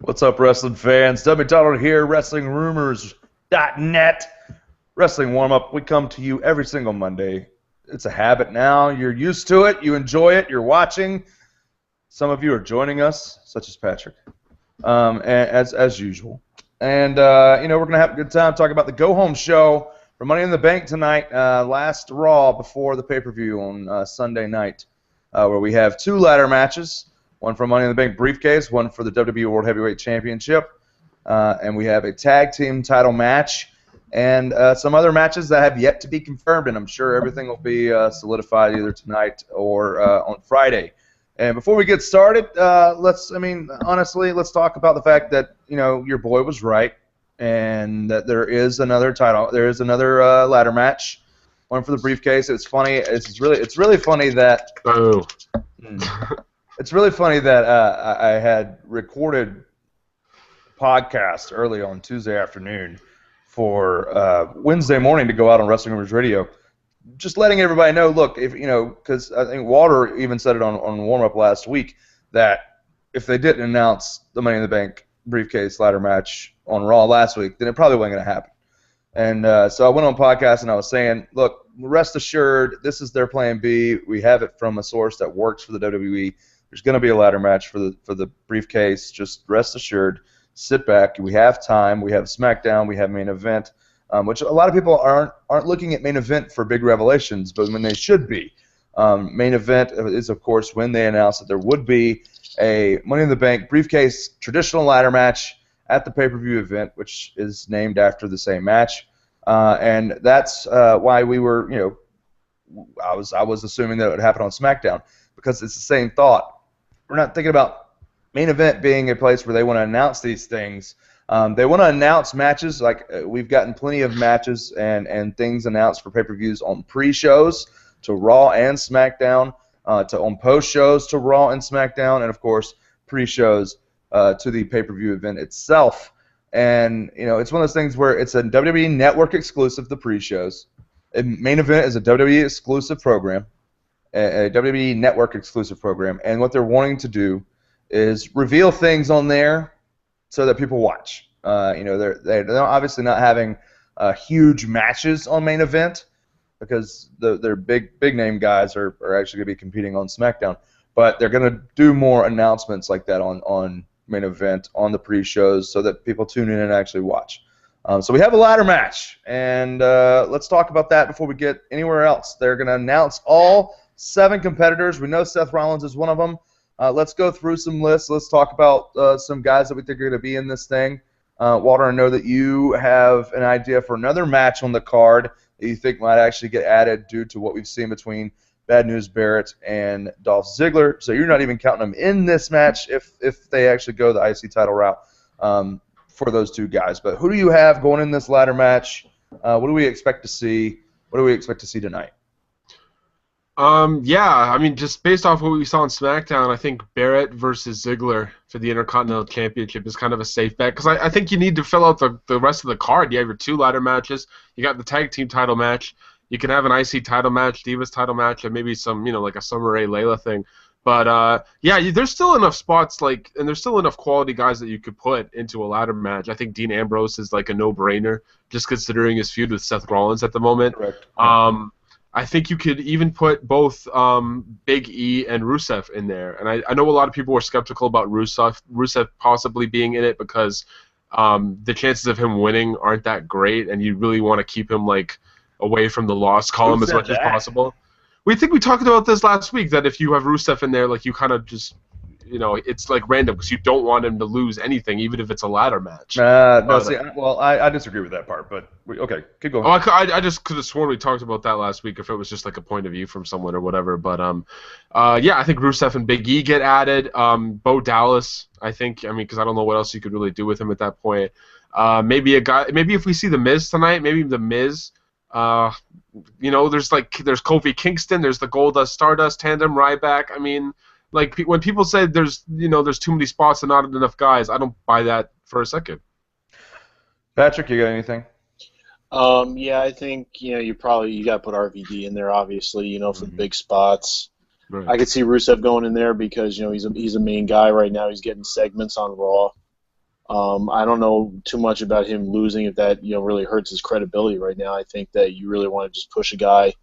What's up, wrestling fans? Doug McDonald here, WrestlingRumors.net. Wrestling warm-up. We come to you every single Monday. It's a habit now. You're used to it. You enjoy it. You're watching. Some of you are joining us, such as Patrick, as usual. And, we're going to have a good time talking about the go-home show for Money in the Bank tonight, last Raw before the pay-per-view on Sunday night, where we have two ladder matches. One for Money in the Bank briefcase, one for the WWE World Heavyweight Championship, and we have a tag team title match, and some other matches that have yet to be confirmed, and I'm sure everything will be solidified either tonight or on Friday. And before we get started, honestly, let's talk about the fact that, your boy was right, and that there is another ladder match, one for the briefcase. It's funny. It's really funny that. Oh. It's really funny that I had recorded a podcast early on Tuesday afternoon for Wednesday morning to go out on Wrestling Rumors Radio, just letting everybody know, look, because I think Walter even said it on warm-up last week, that if they didn't announce the Money in the Bank briefcase ladder match on Raw last week, then it probably wasn't going to happen. And so I went on podcast and I was saying, look, rest assured, this is their plan B. We have it from a source that works for the WWE. There's going to be a ladder match for the briefcase. Just rest assured. Sit back. We have time. We have SmackDown. We have main event, which a lot of people aren't looking at main event for big revelations, but when they should be. Main event is, of course, when they announced that there would be a Money in the Bank briefcase traditional ladder match at the pay-per-view event, which is named after the same match, and that's why we were, I was assuming that it would happen on SmackDown because it's the same thought. We're not thinking about main event being a place where they want to announce these things. They want to announce matches. Like we've gotten plenty of matches and things announced for pay-per-views on pre-shows to Raw and SmackDown, on post-shows to Raw and SmackDown, and of course pre-shows to the pay-per-view event itself. And it's one of those things where it's a WWE Network exclusive. The pre-shows, main event is a WWE exclusive program. A WWE Network exclusive program, and what they're wanting to do is reveal things on there so that people watch. They're obviously not having huge matches on main event because their big name guys are actually going to be competing on SmackDown, but they're going to do more announcements like that on main event on the pre-shows so that people tune in and actually watch. So we have a ladder match, and let's talk about that before we get anywhere else. They're going to announce all 7 competitors. We know Seth Rollins is one of them. Let's go through some lists. Let's talk about some guys that we think are going to be in this thing. Walter, I know that you have an idea for another match on the card that you think might actually get added due to what we've seen between Bad News Barrett and Dolph Ziggler. So you're not even counting them in this match if they actually go the IC title route for those two guys. But who do you have going in this ladder match? What do we expect to see? What do we expect to see tonight? Just based off what we saw on SmackDown, I think Barrett versus Ziggler for the Intercontinental Championship is kind of a safe bet because I think you need to fill out the rest of the card. You have your 2 ladder matches. You got the tag team title match. You can have an IC title match, Divas title match, and maybe some, like a Summer Rae Layla thing. But there's still enough spots and there's still enough quality guys that you could put into a ladder match. I think Dean Ambrose is like a no-brainer, just considering his feud with Seth Rollins at the moment. Correct. I think you could even put both Big E and Rusev in there. And I know a lot of people were skeptical about Rusev possibly being in it because the chances of him winning aren't that great, and you really want to keep him away from the loss column as much as possible. We talked about this last week, that if you have Rusev in there, you kind of just, it's random because you don't want him to lose anything, even if it's a ladder match. I disagree with that part, but okay, keep going. I just could have sworn we talked about that last week if it was just a point of view from someone or whatever. But I think Rusev and Big E get added. Bo Dallas, because I don't know what else you could really do with him at that point. Maybe if we see The Miz tonight, maybe The Miz. There's Kofi Kingston, there's the Goldust Stardust tandem, Ryback. When people say there's too many spots and not enough guys, I don't buy that for a second. Patrick, you got anything? I think you got to put RVD in there, obviously, for the big spots. Right. I could see Rusev going in there because he's a main guy right now. He's getting segments on Raw. I don't know too much about him losing if that really hurts his credibility right now. I think that you really want to just push a guy.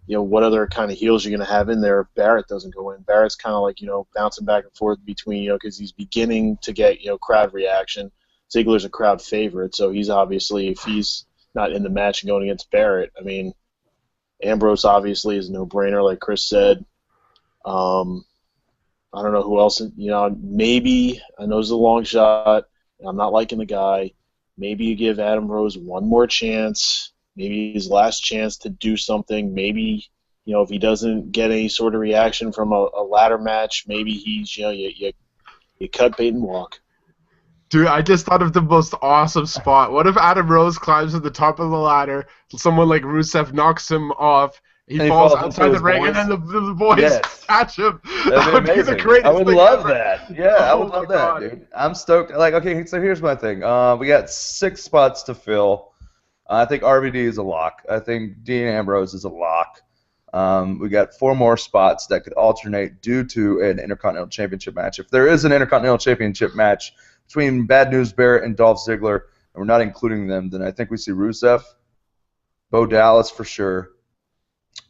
What other kind of heels you're going to have in there if Barrett doesn't go in? Barrett's kind of like bouncing back and forth between because he's beginning to get crowd reaction. Ziggler's a crowd favorite, so he's obviously, if he's not in the match and going against Barrett, I mean, Ambrose obviously is a no-brainer, like Chris said. I don't know who else. Maybe, I know it's a long shot. I'm not liking the guy. Maybe you give Adam Rose one more chance. Maybe his last chance to do something. Maybe, if he doesn't get any sort of reaction from a ladder match, maybe he's, you cut bait and walk. Dude, I just thought of the most awesome spot. What if Adam Rose climbs to the top of the ladder, someone like Rusev knocks him off, he falls outside the ring, and then the boys catch him. That would be amazing. I would love that. Yeah, I would love that, dude. I'm stoked. Like, okay, so here's my thing. We got 6 spots to fill. I think RVD is a lock. I think Dean Ambrose is a lock. We got 4 more spots that could alternate due to an Intercontinental Championship match. If there is an Intercontinental Championship match between Bad News Barrett and Dolph Ziggler, and we're not including them, then I think we see Rusev, Bo Dallas for sure,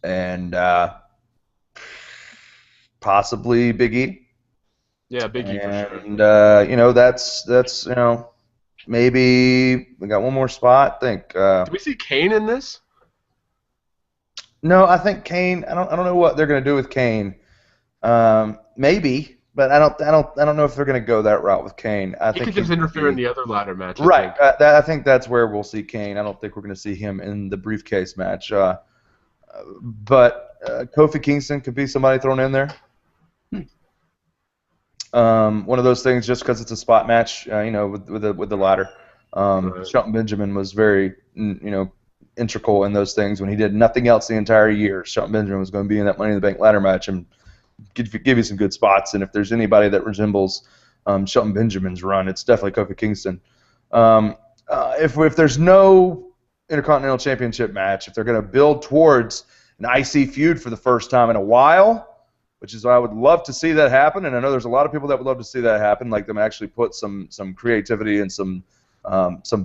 and possibly Big E. Yeah, Big E for sure. And that's maybe we got one more spot. I think. Do we see Kane in this? No, I think Kane. I don't know what they're gonna do with Kane. Maybe. But I don't know if they're going to go that route with Kane. He could just interfere in the other ladder match. Right. I think that's where we'll see Kane. I don't think we're going to see him in the briefcase match. But Kofi Kingston could be somebody thrown in there. One of those things, just because it's a spot match, with the ladder. Right. Shelton Benjamin was very, integral in those things when he did nothing else the entire year. Shelton Benjamin was going to be in that Money in the Bank ladder match and give you some good spots, and if there's anybody that resembles Shelton Benjamin's run, it's definitely Kofi Kingston. If there's no Intercontinental Championship match, if they're going to build towards an IC feud for the first time in a while, which is I would love to see that happen, and I know there's a lot of people that would love to see that happen, like them actually put some creativity and some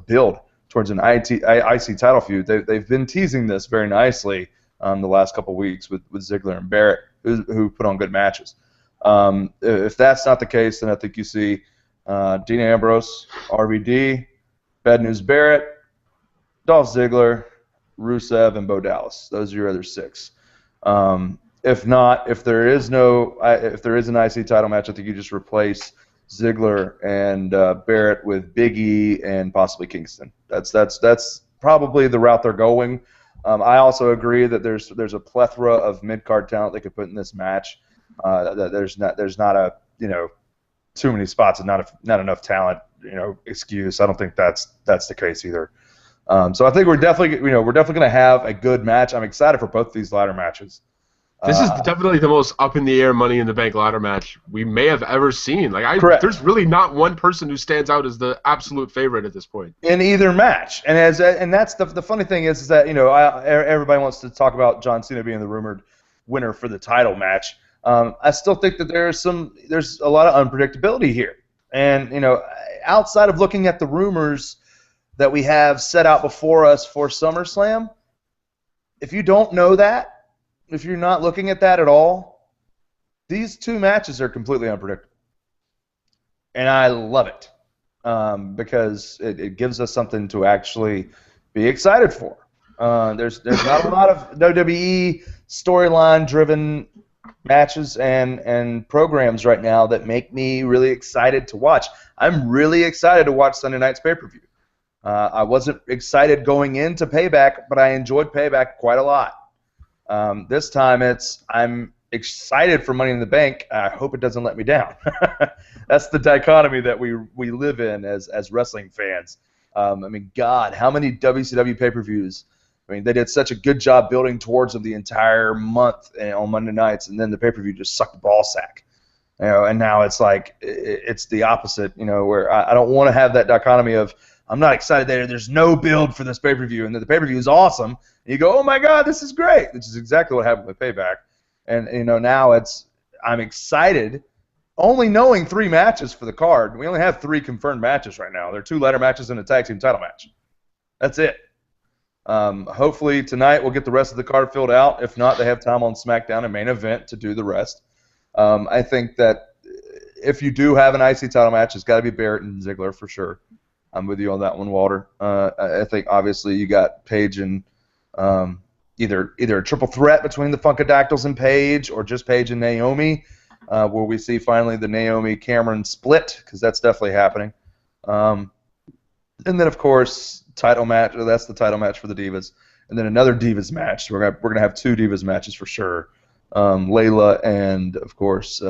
build towards an IC title feud. They've been teasing this very nicely the last couple weeks with Ziggler and Barrett, who put on good matches. If that's not the case, then I think you see Dean Ambrose, RVD, Bad News Barrett, Dolph Ziggler, Rusev, and Bo Dallas. Those are your other 6. If not, if there is an IC title match, I think you just replace Ziggler and Barrett with Big E and possibly Kingston. That's probably the route they're going. I also agree that there's a plethora of mid-card talent they could put in this match. That there's not a too many spots and not enough talent excuse. I don't think that's the case either. So I think we're definitely going to have a good match. I'm excited for both these ladder matches. This is definitely the most up in the air Money in the Bank ladder match we may have ever seen. There's really not one person who stands out as the absolute favorite at this point in either match. And that's the funny thing is that everybody wants to talk about John Cena being the rumored winner for the title match. I still think that there's a lot of unpredictability here. And outside of looking at the rumors that we have set out before us for SummerSlam, if you don't know that, if you're not looking at that at all, these 2 matches are completely unpredictable. And I love it because it gives us something to actually be excited for. There's not a lot of WWE storyline-driven matches and programs right now that make me really excited to watch. I'm really excited to watch Sunday night's pay-per-view. I wasn't excited going into Payback, but I enjoyed Payback quite a lot. This time I'm excited for Money in the Bank. I hope it doesn't let me down. That's the dichotomy that we live in as wrestling fans. God, how many WCW pay-per-views? They did such a good job building towards them the entire month on Monday nights, and then the pay-per-view just sucked the ball sack. And now it's like it's the opposite. Where I don't want to have that dichotomy of I'm not excited that there's no build for this pay-per-view, and that the pay-per-view is awesome. And you go, oh my God, this is great. Which is exactly what happened with Payback. And now I'm excited only knowing 3 matches for the card, we only have 3 confirmed matches right now. There are 2 ladder matches and a tag team title match. That's it. Hopefully tonight we'll get the rest of the card filled out. If not, they have time on SmackDown and main event to do the rest. I think that if you do have an IC title match, it's got to be Barrett and Ziggler for sure. I'm with you on that one, Walter. I think obviously you got Paige and either a triple threat between the Funkadactyls and Paige, or just Paige and Naomi, where we see finally the Naomi Cameron split, because that's definitely happening. And then of course title match. That's the title match for the Divas, and then another Divas match. We're gonna have 2 Divas matches for sure. Layla and of course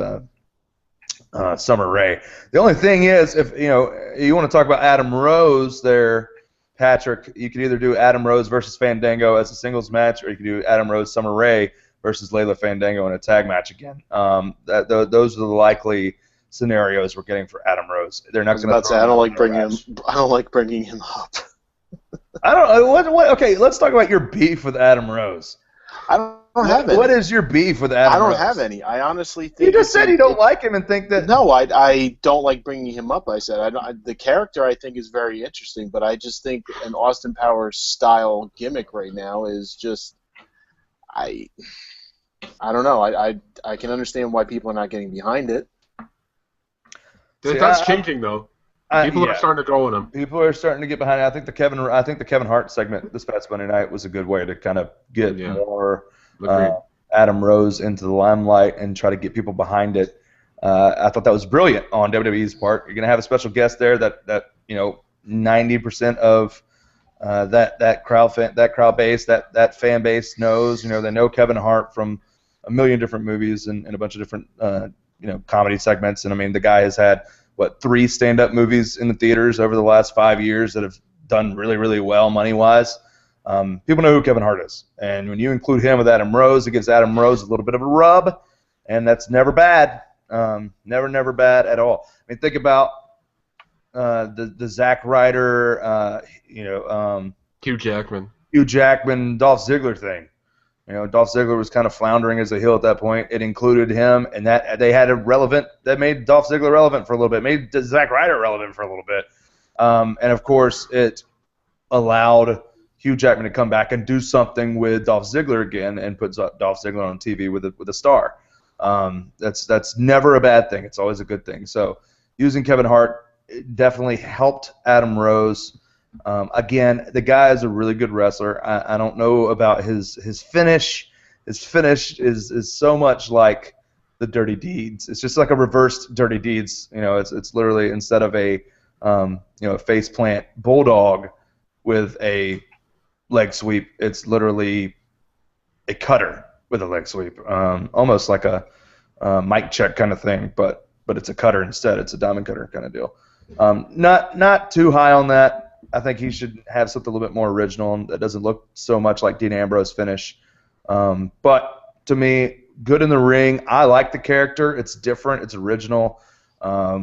Summer Rae. The only thing is, if you want to talk about Adam Rose there, Patrick, you could either do Adam Rose versus Fandango as a singles match, or you could do Adam Rose Summer Rae versus Layla Fandango in a tag match again. Those are the likely scenarios we're getting for Adam Rose. They're not going to. I don't like bringing him up. I don't. What? Okay, let's talk about your beef with Adam Rose. I don't have any. What is your beef with Adam Rose? I don't have any. I honestly think you just said you don't like him and think that. No, I don't like bringing him up. I said the character I think is very interesting, but I just think an Austin Powers style gimmick right now is just I don't know. I can understand why people are not getting behind it. That's changing though. People are starting to go on him. People are starting to get behind it. I think the Kevin Hart segment this past Monday night was a good way to kind of get more Adam Rose into the limelight and try to get people behind it. I thought that was brilliant on WWE's part. You're going to have a special guest there that 90% of that crowd base, that fan base knows. They know Kevin Hart from a million different movies and a bunch of different comedy segments. And I mean, the guy has had 3 stand-up movies in the theaters over the last 5 years that have done really, really well money-wise. People know who Kevin Hart is. And when you include him with Adam Rose, it gives Adam Rose a little bit of a rub, and that's never bad. Never bad at all. I mean, think about the Zack Ryder, Hugh Jackman, Dolph Ziggler thing. Dolph Ziggler was kind of floundering as a heel at that point. It included him, and that made Dolph Ziggler relevant for a little bit, made Zack Ryder relevant for a little bit, and of course it allowed Hugh Jackman to come back and do something with Dolph Ziggler again and put Dolph Ziggler on TV with a star. That's never a bad thing. It's always a good thing. So using Kevin Hart definitely helped Adam Rose. Again, the guy is a really good wrestler. I don't know about his finish. His finish is so much like the Dirty Deeds. It's just like a reversed Dirty Deeds. It's literally, instead of a face plant bulldog with a leg sweep, it's literally a cutter with a leg sweep. Almost like a mic check kind of thing, but it's a cutter instead. It's a diamond cutter kind of deal. Not too high on that. I think he should have something a little bit more original that doesn't look so much like Dean Ambrose finish. But to me, good in the ring. I like the character. It's different. It's original. I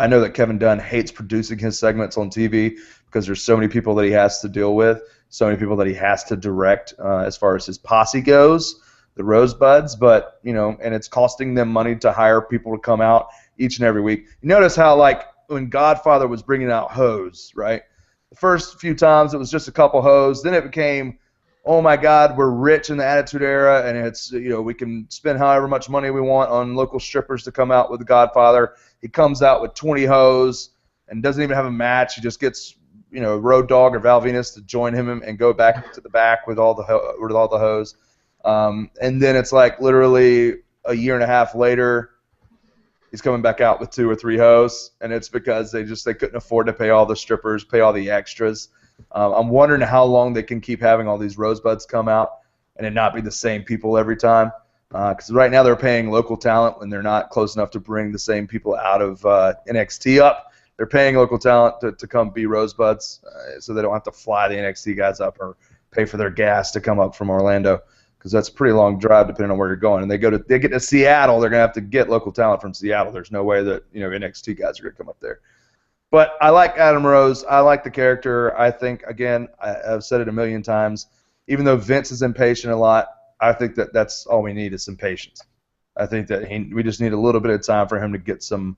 know that Kevin Dunn hates producing his segments on TV because there's so many people that he has to deal with, so many people that he has to direct as far as his posse goes, the Rosebuds. But and it's costing them money to hire people to come out each and every week. You notice how when Godfather was bringing out hoes, right? The first few times it was just a couple hoes. Then it became, oh my God, we're rich in the Attitude Era, and it's we can spend however much money we want on local strippers to come out with the Godfather. He comes out with 20 hoes and doesn't even have a match. He just gets Road Dogg or Val Venus to join him and go back to the back with all the hoes. And then it's like literally a year and a half later, he's coming back out with 2 or 3 hoes, and it's because they couldn't afford to pay all the strippers, pay all the extras. I'm wondering how long they can keep having all these Rosebuds come out and it not be the same people every time. Because right now they're paying local talent when they're not close enough to bring the same people out of NXT up. They're paying local talent to come be Rosebuds, so they don't have to fly the NXT guys up or pay for their gas to come up from Orlando, because that's a pretty long drive depending on where you're going. And they get to Seattle, they're going to have to get local talent from Seattle. There's no way that NXT guys are going to come up there. But I like Adam Rose. I like the character. I think, again, I've said it a million times, even though Vince is impatient a lot, I think that's all we need is some patience. I think that we just need a little bit of time for him to get some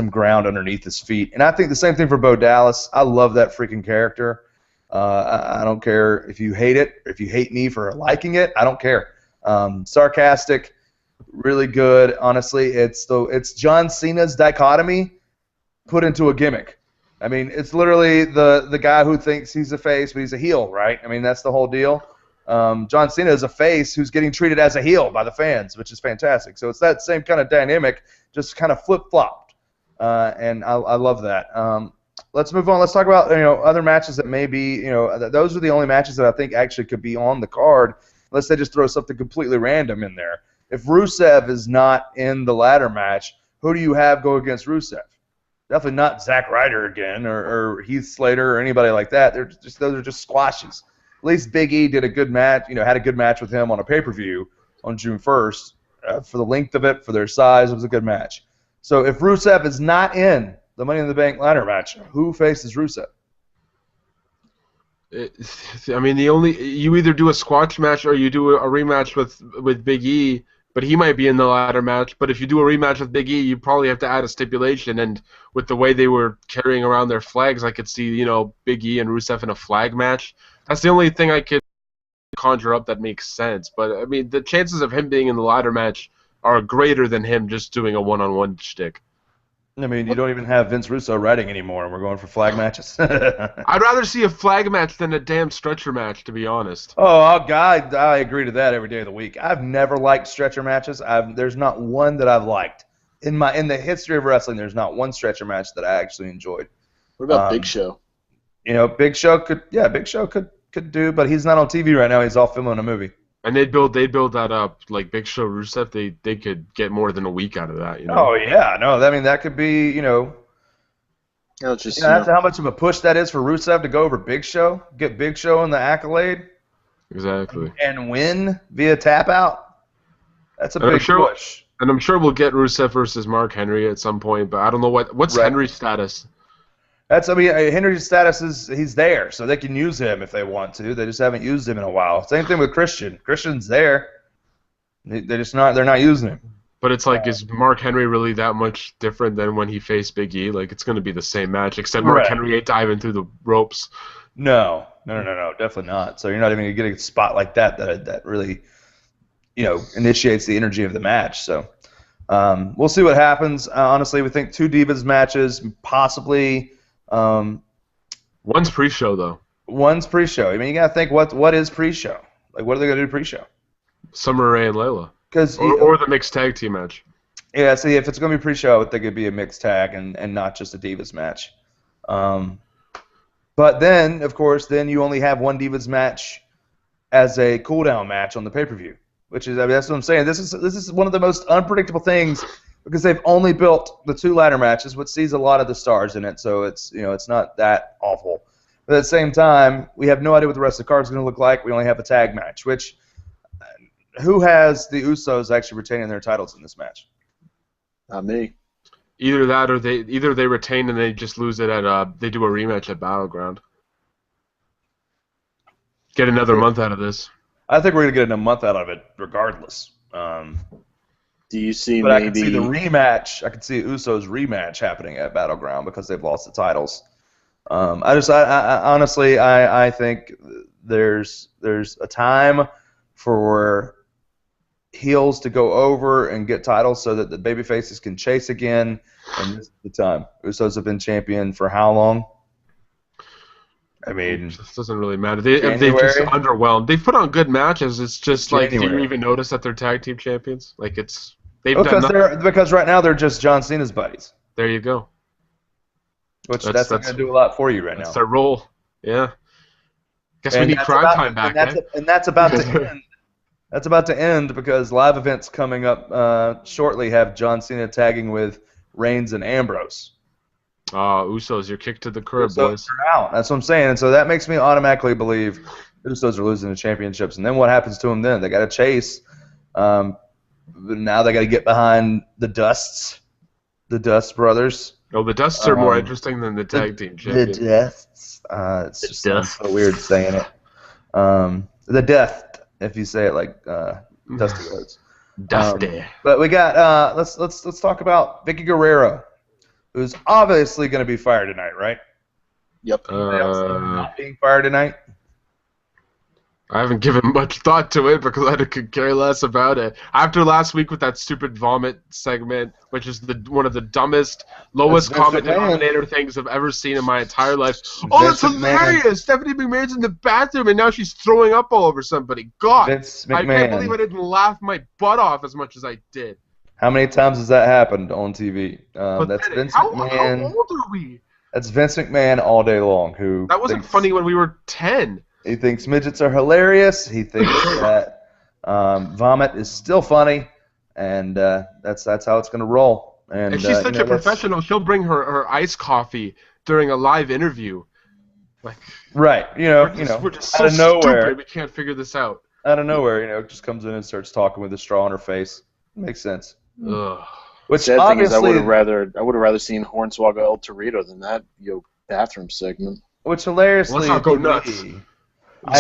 ground underneath his feet. And I think the same thing for Bo Dallas. I love that freaking character. I don't care if you hate it, or if you hate me for liking it. I don't care. Sarcastic, really good. Honestly, it's John Cena's dichotomy put into a gimmick. I mean, it's literally the guy who thinks he's a face, but he's a heel, right? I mean, that's the whole deal. John Cena is a face who's getting treated as a heel by the fans, which is fantastic. So it's that same kind of dynamic, just kind of flip-flopped, and I love that. Let's move on. Let's talk about other matches that may be those are the only matches that I think actually could be on the card, unless they just throw something completely random in there. If Rusev is not in the ladder match, who do you have go against Rusev? Definitely not Zack Ryder again, or Heath Slater, or anybody like that. Those are just squashes. At least Big E did a good match, had a good match with him on a pay-per-view on June 1st. For the length of it, for their size, it was a good match. So if Rusev is not in the Money in the Bank ladder match, who faces Rusev? You either do a squash match or you do a rematch with Big E, but he might be in the ladder match. But if you do a rematch with Big E, you probably have to add a stipulation. And with the way they were carrying around their flags, I could see Big E and Rusev in a flag match. That's the only thing I could conjure up that makes sense. But I mean, the chances of him being in the ladder match are greater than him just doing a one-on-one shtick. I mean, you don't even have Vince Russo writing anymore, and we're going for flag matches. I'd rather see a flag match than a damn stretcher match, to be honest. Oh, God, I agree to that every day of the week. I've never liked stretcher matches. There's not one that I've liked. In the history of wrestling, there's not one stretcher match that I actually enjoyed. What about Big Show? Big Show could do, but he's not on TV right now. He's off filming a movie. And they'd build that up like Big Show Rusev. They could get more than a week out of that. Oh yeah, no, that could be That's how much of a push that is for Rusev to go over Big Show, get Big Show in the accolade, exactly, and win via tap out. That's a big push. And I'm sure we'll get Rusev versus Mark Henry at some point, but I don't know what's right. Henry's status. Henry's status is he's there, so they can use him if they want to. They just haven't used him in a while. Same thing with Christian. Christian's there. They're not using him. But it's like, is Mark Henry really that much different than when he faced Big E? Like, it's going to be the same match, except Mark Henry ain't diving through the ropes. No, definitely not. So you're not even going to get a spot like that really, initiates the energy of the match. So we'll see what happens. Honestly, we think 2 Divas matches, possibly. One's pre-show, though. One's pre-show. I mean, you got to think, what is pre-show? Like, what are they going to do pre-show? Summer Rae and Layla. Or the mixed tag team match. Yeah, see, if it's going to be pre-show, I would think it'd be a mixed tag and not just a Divas match. But then, of course, you only have one Divas match as a cool-down match on the pay-per-view, which is, that's what I'm saying. This is one of the most unpredictable things because they've only built the 2 ladder matches, which sees a lot of the stars in it, so it's not that awful. But at the same time, we have no idea what the rest of the card is going to look like. We only have a tag match, which who has the Usos actually retaining their titles in this match? Not me. Either that, or they retain and they just lose it they do a rematch at Battleground. Get another month out of this. I think we're gonna get a month out of it, regardless. Do you see but maybe? I can see the rematch. I can see Usos rematch happening at Battleground because they've lost the titles. I honestly think there's a time for heels to go over and get titles so that the babyfaces can chase again, and this is the time. Usos have been champion for how long? I mean, it doesn't really matter. They've just underwhelmed. They've put on good matches. It's just like, do you even notice that they're tag team champions? Like because right now they're just John Cena's buddies. There you go. Which that's going to do a lot for you right now. That's their role. Yeah. Guess we need prime time back. And that's about to end. That's about to end because live events coming up shortly have John Cena tagging with Reigns and Ambrose. Usos, you're kicked to the curb, boys. Are out. That's what I'm saying. And so that makes me automatically believe Usos are losing the championships. And then what happens to them then? They got to chase. Now they got to get behind the Dust brothers. No, the Dusts are more interesting than the tag team champions. The Dusts. It's just so weird saying it. The Death, if you say it like Dusty Rhodes. Dusty. But we got let's talk about Vicky Guerrero, who's obviously going to be fired tonight, right? Yep. Anybody else not being fired tonight? I haven't given much thought to it because I could care less about it. After last week with that stupid vomit segment, which is one of the dumbest, lowest common denominator things I've ever seen in my entire life. Oh, that's hilarious! Stephanie McMahon's in the bathroom and now she's throwing up all over somebody. God, I can't believe I didn't laugh my butt off as much as I did. How many times has that happened on TV? That's Vince McMahon. How old are we? That's Vince McMahon all day long. That wasn't funny when we were 10. He thinks midgets are hilarious. He thinks that vomit is still funny, and that's how it's going to roll. And she's such a professional. She'll bring her iced coffee during a live interview. Like, right, we're just so out of nowhere, stupid. We can't figure this out. Out of nowhere, just comes in and starts talking with a straw on her face. Makes sense. Ugh. Which sad thing is, I would have rather seen Hornswoggle El Torito than that bathroom segment. Which hilariously, let's not go nuts. I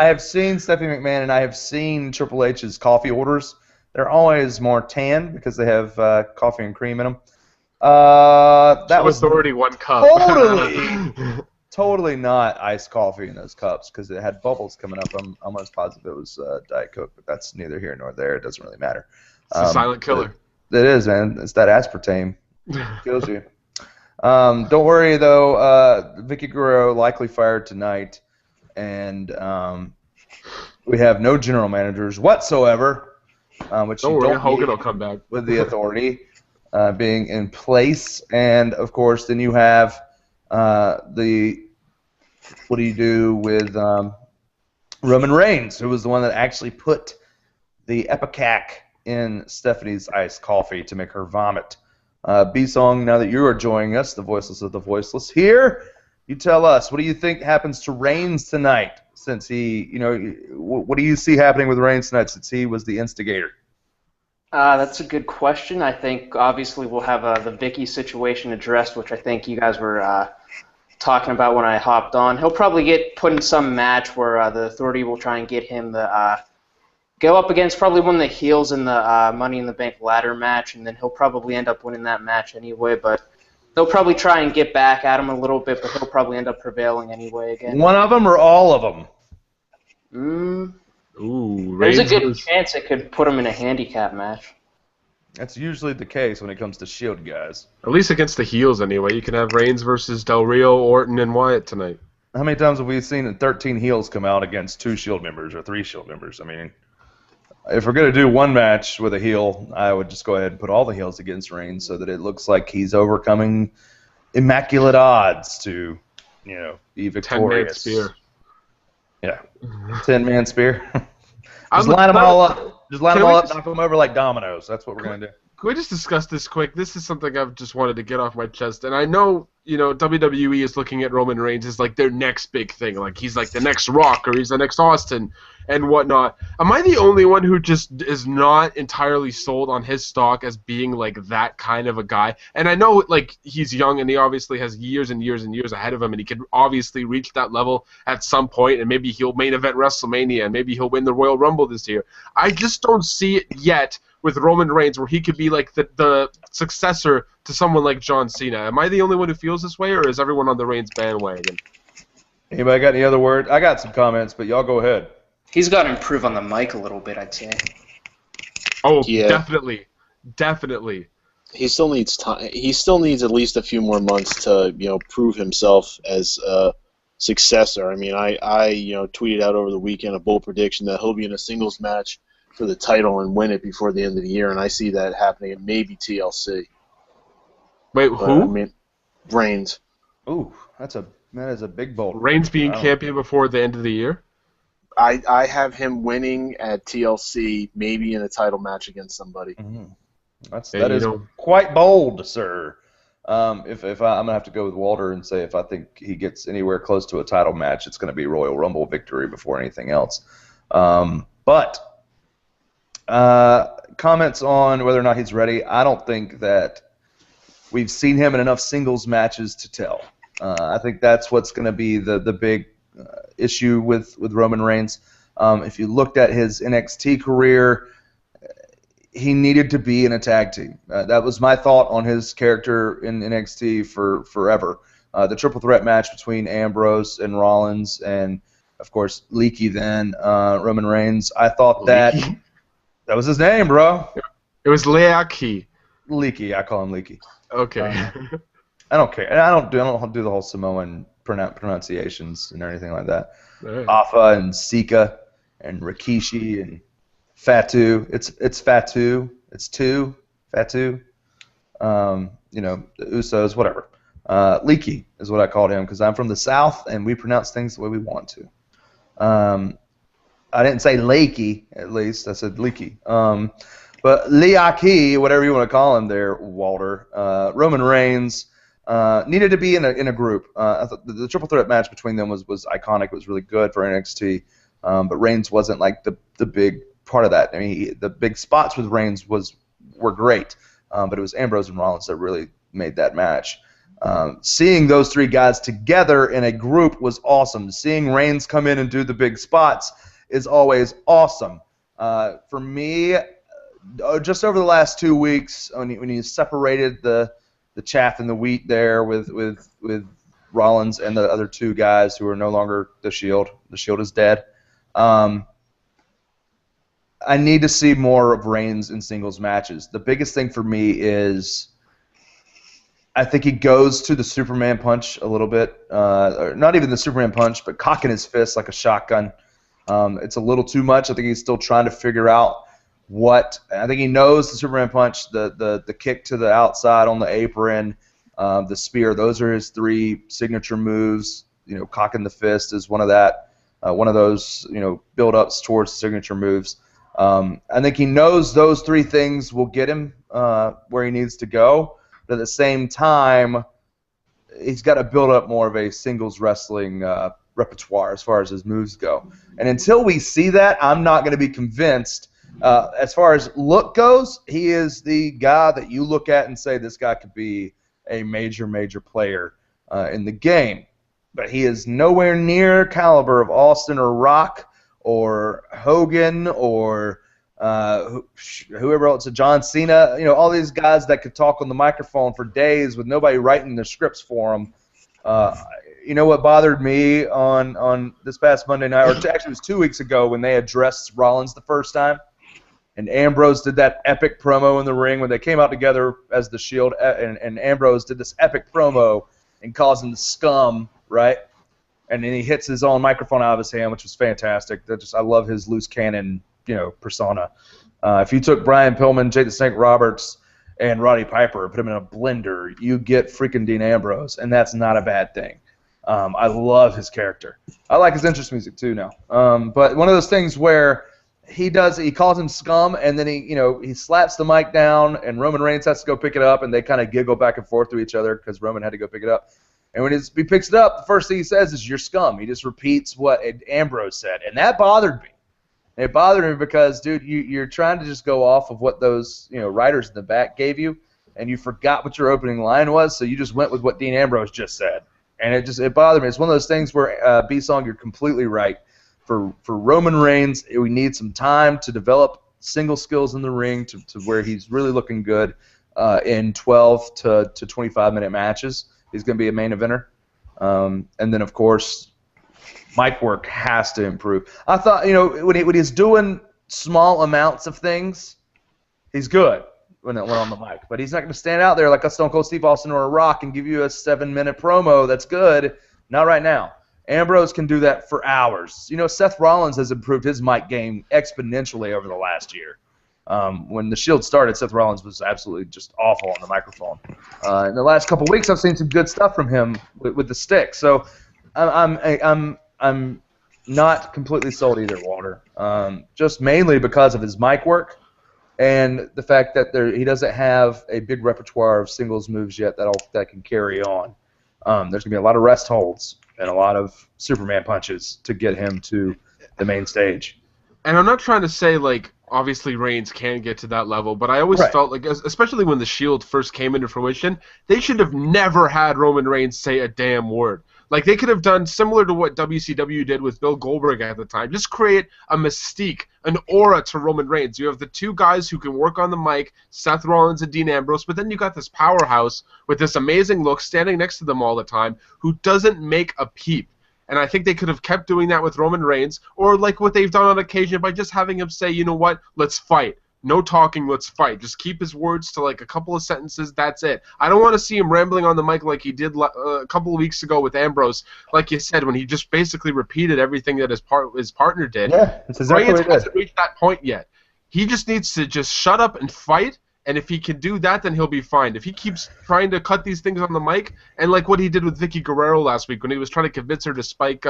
have seen Stephanie McMahon and I have seen Triple H's coffee orders. They're always more tan because they have coffee and cream in them. That was Authority 1 cup. Totally not iced coffee in those cups because it had bubbles coming up. I'm almost positive it was Diet Coke, but that's neither here nor there. It doesn't really matter. It's a silent killer. It is, man. It's that aspartame. Kills you. Don't worry, though. Vicky Guerrero likely fired tonight. And we have no general managers whatsoever, which don't worry, Hogan will come back with the Authority being in place. And of course, then you have what do you do with Roman Reigns, who was the one that actually put the Epicac in Stephanie's iced coffee to make her vomit. B-Song, now that you are joining us, the voiceless of the voiceless here. You tell us, what do you think happens to Reigns tonight? Since he, what do you see happening with Reigns tonight? Since he was the instigator. That's a good question. I think obviously we'll have the Vicky situation addressed, which I think you guys were talking about when I hopped on. He'll probably get put in some match where the Authority will try and get him the go up against probably one of the heels in the Money in the Bank ladder match, and then he'll probably end up winning that match anyway. But they'll probably try and get back at him a little bit, but he'll probably end up prevailing anyway again. One of them or all of them? Ooh, there's a good chance it could put him in a handicap match. That's usually the case when it comes to Shield guys. At least against the heels anyway. You can have Reigns versus Del Rio, Orton, and Wyatt tonight. How many times have we seen 13 heels come out against 2 Shield members or 3 Shield members? I mean, if we're going to do one match with a heel, I would just go ahead and put all the heels against Reigns so that it looks like he's overcoming immaculate odds to, be victorious. 10-man spear. Yeah. 10-man spear. Just line them all up. Just line them all up, knock them over like dominoes. That's what we're going to do. Can we just discuss this quick? This is something I've just wanted to get off my chest. And I know, WWE is looking at Roman Reigns as like their next big thing. Like he's like the next Rock or he's the next Austin and whatnot. Am I the only one who just is not entirely sold on his stock as being like that kind of a guy? And I know like he's young and he obviously has years and years and years ahead of him and he could obviously reach that level at some point and maybe he'll main event WrestleMania and maybe he'll win the Royal Rumble this year. I just don't see it yet with Roman Reigns where he could be like the successor to someone like John Cena. Am I the only one who feels this way or is everyone on the Reigns bandwagon? Anybody got any other word? I got some comments, but y'all go ahead. He's got to improve on the mic a little bit, I'd say. Oh, yeah. Definitely. He still needs time. He still needs at least a few more months to, prove himself as a successor. I mean, I tweeted out over the weekend a bold prediction that he'll be in a singles match for the title and win it before the end of the year, and I see that happening at maybe TLC. Wait, who? I mean, Reigns. Ooh, that is a big bold. Reigns being champion before the end of the year? I have him winning at TLC, maybe in a title match against somebody. Mm-hmm. That is quite bold, sir. If I'm gonna have to go with Walter and say if I think he gets anywhere close to a title match, it's gonna be Royal Rumble victory before anything else. But comments on whether or not he's ready. I don't think that we've seen him in enough singles matches to tell. I think that's what's going to be the big issue with Roman Reigns. If you looked at his NXT career, he needed to be in a tag team. That was my thought on his character in NXT for forever. The triple threat match between Ambrose and Rollins and, of course, Leaky then, Roman Reigns. I thought that was his name, bro. It was Leaky. Leaky. I call him Leaky. Okay. I don't care. And I don't do the whole Samoan pronunciations and anything like that. Right. Afa and Sika and Rikishi and Fatu. It's Fatu. It's two. Fatu. The Usos, whatever. Leaky is what I called him because I'm from the South and we pronounce things the way we want to. I didn't say Lakey, at least. I said Leaky. But Leaky, whatever you want to call him there, Walter. Roman Reigns needed to be in a group. I thought the triple threat match between them was iconic. It was really good for NXT. But Reigns wasn't like the big part of that. I mean, the big spots with Reigns were great. But it was Ambrose and Rollins that really made that match. Seeing those three guys together in a group was awesome. Seeing Reigns come in and do the big spots is always awesome. For me, just over the last 2 weeks, when you separated the chaff and the wheat there with Rollins and the other two guys who are no longer the Shield is dead. I need to see more of Reigns in singles matches. The biggest thing for me is I think he goes to the Superman punch a little bit. Or not even the Superman punch, but cocking his fist like a shotgun. It's a little too much. I think he's still trying to figure out I think he knows the Superman punch, the kick to the outside on the apron, the spear. Those are his three signature moves. Cocking the fist is one of those build-ups towards signature moves. I think he knows those three things will get him where he needs to go. But at the same time, he's got to build up more of a singles wrestling repertoire as far as his moves go. And until we see that, I'm not going to be convinced. As far as look goes, he is the guy that you look at and say this guy could be a major, major player in the game. But he is nowhere near caliber of Austin or Rock or Hogan or whoever else, John Cena. All these guys that could talk on the microphone for days with nobody writing their scripts for them. What bothered me on this past Monday night, or actually it was 2 weeks ago when they addressed Rollins the first time, and Ambrose did that epic promo in the ring when they came out together as the Shield, and Ambrose did this epic promo and calls him the scum, right? And then he hits his own microphone out of his hand, which was fantastic. I love his loose cannon, persona. If you took Brian Pillman, Jake the Snake Roberts, and Roddy Piper, put them in a blender, you get freaking Dean Ambrose, and that's not a bad thing. I love his character. I like his entrance music too now. But one of those things where he calls him scum, and then he slaps the mic down, and Roman Reigns has to go pick it up, and they kind of giggle back and forth to each other because Roman had to go pick it up. And when he picks it up, the first thing he says is, "You're scum." He just repeats what Ambrose said, and that bothered me. It bothered me because, dude, you're trying to just go off of what those writers in the back gave you, and you forgot what your opening line was, so you just went with what Dean Ambrose just said, and it bothered me. It's one of those things where B-Song, you're completely right. For Roman Reigns, we need some time to develop single skills in the ring to where he's really looking good in 12 to 25-minute matches. He's going to be a main eventer. And then, of course, mic work has to improve. I thought, when he's doing small amounts of things, he's good when on the mic. But he's not going to stand out there like a Stone Cold Steve Austin or a Rock and give you a 7-minute promo that's good. Not right now. Ambrose can do that for hours. Seth Rollins has improved his mic game exponentially over the last year. When the Shield started, Seth Rollins was absolutely just awful on the microphone. In the last couple weeks, I've seen some good stuff from him with the stick. So I'm not completely sold either, Walter. Just mainly because of his mic work and the fact that he doesn't have a big repertoire of singles moves yet that can carry on. There's going to be a lot of rest holds and a lot of Superman punches to get him to the main stage. And I'm not trying to say, obviously Reigns can get to that level, but I always felt like, especially when the Shield first came into fruition, they should have never had Roman Reigns say a damn word. Like, they could have done similar to what WCW did with Bill Goldberg at the time. Just create a mystique, an aura to Roman Reigns. You have the two guys who can work on the mic, Seth Rollins and Dean Ambrose, but then you got this powerhouse with this amazing look standing next to them all the time who doesn't make a peep. And I think they could have kept doing that with Roman Reigns, or like what they've done on occasion by just having him say, you know what, let's fight. No talking, let's fight. Just keep his words to like a couple of sentences, that's it. I don't want to see him rambling on the mic like he did a couple of weeks ago with Ambrose, like you said, when he just basically repeated everything that his partner did. Yeah, that's exactly Reigns what he hasn't did. reached that point yet. He just needs to just shut up and fight, and if he can do that, then he'll be fine. If he keeps trying to cut these things on the mic, and like what he did with Vicky Guerrero last week when he was trying to convince her to spike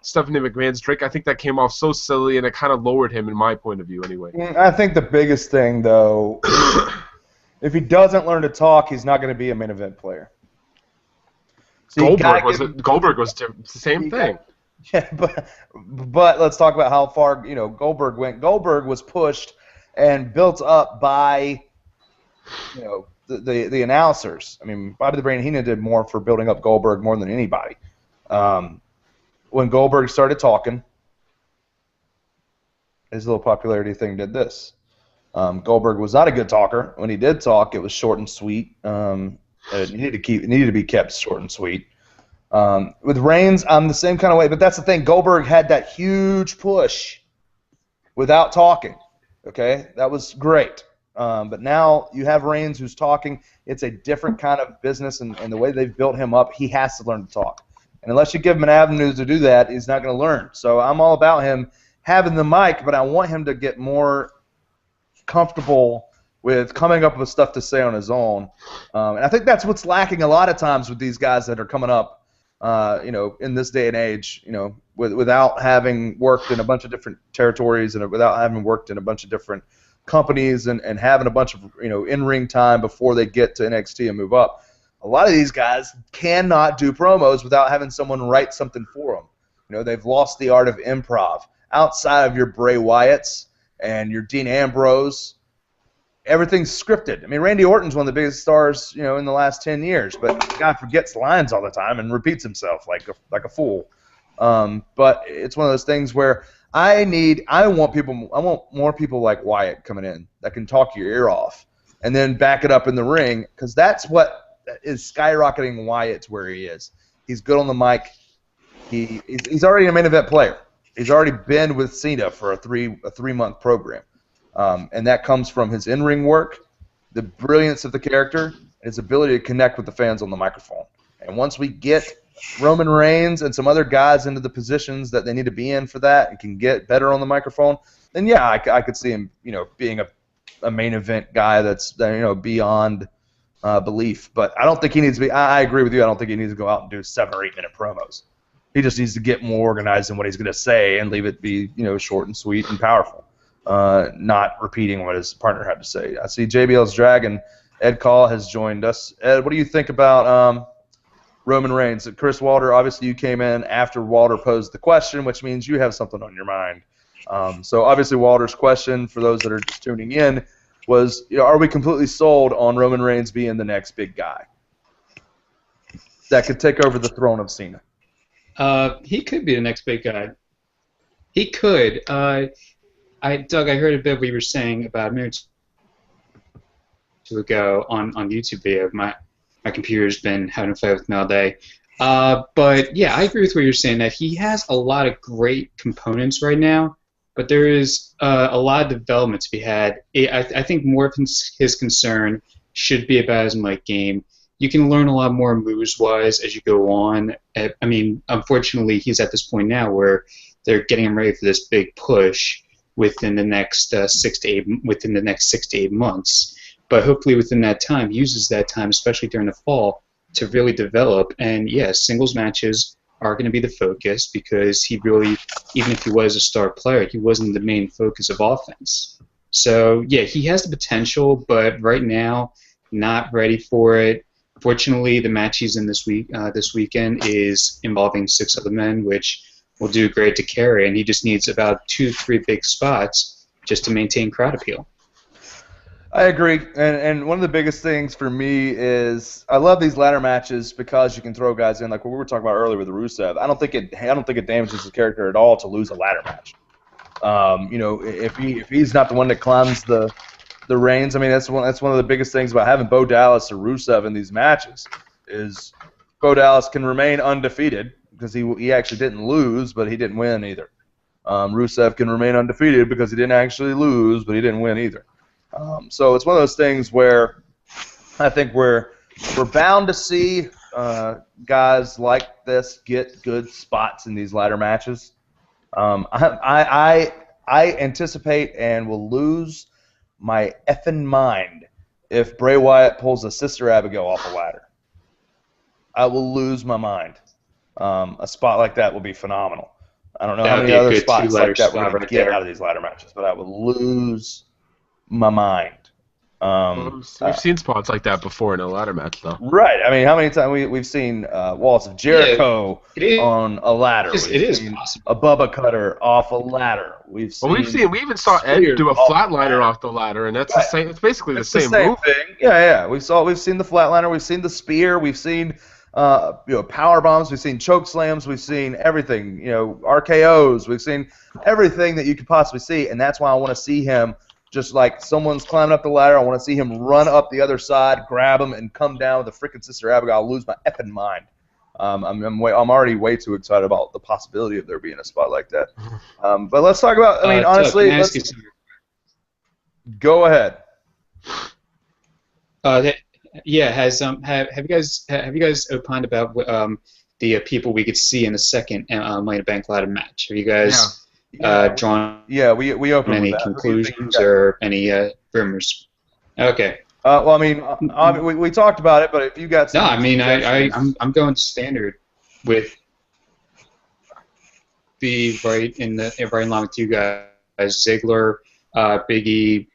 Stephanie McMahon's drink, I think that came off so silly, and it kind of lowered him in my point of view anyway. I think the biggest thing, though, if he doesn't learn to talk, he's not going to be a main event player. So Goldberg was the same thing. Yeah, but let's talk about how far Goldberg went. Goldberg was pushed and built up by the announcers. I mean, Bobby the Brain Heenan did more for building up Goldberg more than anybody. When Goldberg started talking, his little popularity thing did this. Goldberg was not a good talker. When he did talk, it was short and sweet. It needed to be kept short and sweet. With Reigns, I'm the same kind of way, but that's the thing. Goldberg had that huge push without talking. Okay, that was great. But now you have Reigns who's talking. It's a different kind of business, and the way they've built him up, he has to learn to talk. And unless you give him an avenue to do that, he's not going to learn. So I'm all about him having the mic, but I want him to get more comfortable with coming up with stuff to say on his own. And I think that's what's lacking a lot of times with these guys that are coming up, in this day and age, without having worked in a bunch of different territories and without having worked in a bunch of different companies and having a bunch of in-ring time before they get to NXT and move up. A lot of these guys cannot do promos without having someone write something for them. They've lost the art of improv. Outside of your Bray Wyatts and your Dean Ambrose, everything's scripted. I mean, Randy Orton's one of the biggest stars, in the last 10 years, but the guy forgets lines all the time and repeats himself like a fool. But it's one of those things where I want more people like Wyatt coming in that can talk your ear off and then back it up in the ring, because that's what is skyrocketing Wyatt to where he is. He's good on the mic. He's already a main event player. He's already been with Cena for a 3-month program. And that comes from his in-ring work, the brilliance of the character, and his ability to connect with the fans on the microphone. And once we get Roman Reigns and some other guys into the positions that they need to be in for that and can get better on the microphone, then yeah, I could see him, being a main event guy that's beyond belief. But I don't think he needs to be. I agree with you. I don't think he needs to go out and do 7 or 8 minute promos. He just needs to get more organized in what he's going to say and leave it be short and sweet and powerful. Not repeating what his partner had to say. I see JBL's Dragon. Ed Call has joined us. Ed, what do you think about Roman Reigns? Chris Walter, obviously you came in after Walter posed the question, which means you have something on your mind. So obviously Walter's question, for those that are just tuning in, was, are we completely sold on Roman Reigns being the next big guy that could take over the throne of Cena? He could be the next big guy. He could. Doug, I heard a bit of what you were saying about a minute or two ago on YouTube video. My computer's been having a fight with me all day. But yeah, I agree with what you're saying, that he has a lot of great components right now, but there is a lot of development to be had. I think more of his concern should be about his mic game. You can learn a lot more moves-wise as you go on. I mean, unfortunately, he's at this point now where they're getting him ready for this big push within the next 6 to 8 months. But hopefully within that time, he uses that time, especially during the fall, to really develop. And yes, singles matches are going to be the focus, because he really, even if he was a star player, he wasn't the main focus of offense. So yeah, he has the potential, but right now, not ready for it. Fortunately, the match he's in this weekend is involving 6 other men, which will do great to carry, and he just needs about 2-3 big spots just to maintain crowd appeal. I agree, and one of the biggest things for me is I love these ladder matches because you can throw guys in, like what we were talking about earlier with Rusev. I don't think it damages his character at all to lose a ladder match. You know, if he's not the one that climbs the reigns, I mean that's one of the biggest things about having Bo Dallas or Rusev in these matches is Bo Dallas can remain undefeated because he actually didn't lose, but he didn't win either. Rusev can remain undefeated because he didn't actually lose, but he didn't win either. So it's one of those things where I think we're bound to see guys like this get good spots in these ladder matches. I anticipate and will lose my effing mind if Bray Wyatt pulls a Sister Abigail off a ladder. I will lose my mind. A spot like that will be phenomenal. I don't know how many other spots like that we're going to get out of these ladder matches, but I will lose my mind. We've seen spots like that before in a ladder match, though. Right. I mean, how many times we've seen Walls of Jericho on a ladder? It is possible. A Bubba Cutter off a ladder. We even saw Ed do a flatliner off the ladder, and that's the same. It's basically the same move. Thing. Yeah. We've seen the flatliner. We've seen the spear. We've seen power bombs. We've seen choke slams. We've seen everything. RKOs. We've seen everything that you could possibly see, and that's why I want to see him. Just like someone's climbing up the ladder, I want to see him run up the other side, grab him, and come down with a freaking Sister Abigail. I'll lose my effing mind. I'm already way too excited about the possibility of there being a spot like that. But let's talk about. I mean, honestly, go ahead. Have you guys opined about the people we could see in the second Money in the Bank ladder match? Have you guys? Drawn we opened any conclusions or any rumors? Okay. Well, I mean, we talked about it, but if you got some I'm going standard with the right in line with you guys. Ziggler, Biggie.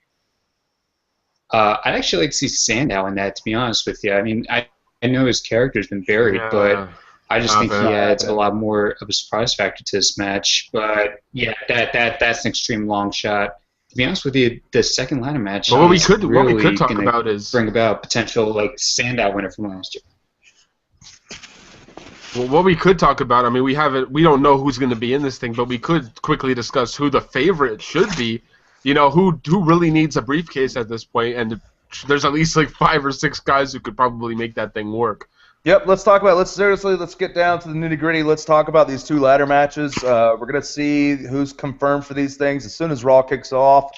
I'd actually like to see Sandow in that. To be honest with you, I mean, I know his character's been buried, but I just think he adds a lot more of a surprise factor to this match. But yeah, that's an extreme long shot. To be honest with you, the second ladder match. Well, what we could talk about is bring about potential standout winner from last year. Well, what we could talk about, I mean, we don't know who's going to be in this thing, but we could quickly discuss who the favorite should be. Who really needs a briefcase at this point, and there's at least 5 or 6 guys who could probably make that thing work. Yep, let's talk about let's get down to the nitty-gritty. Let's talk about these 2 ladder matches. We're going to see who's confirmed for these things as soon as Raw kicks off.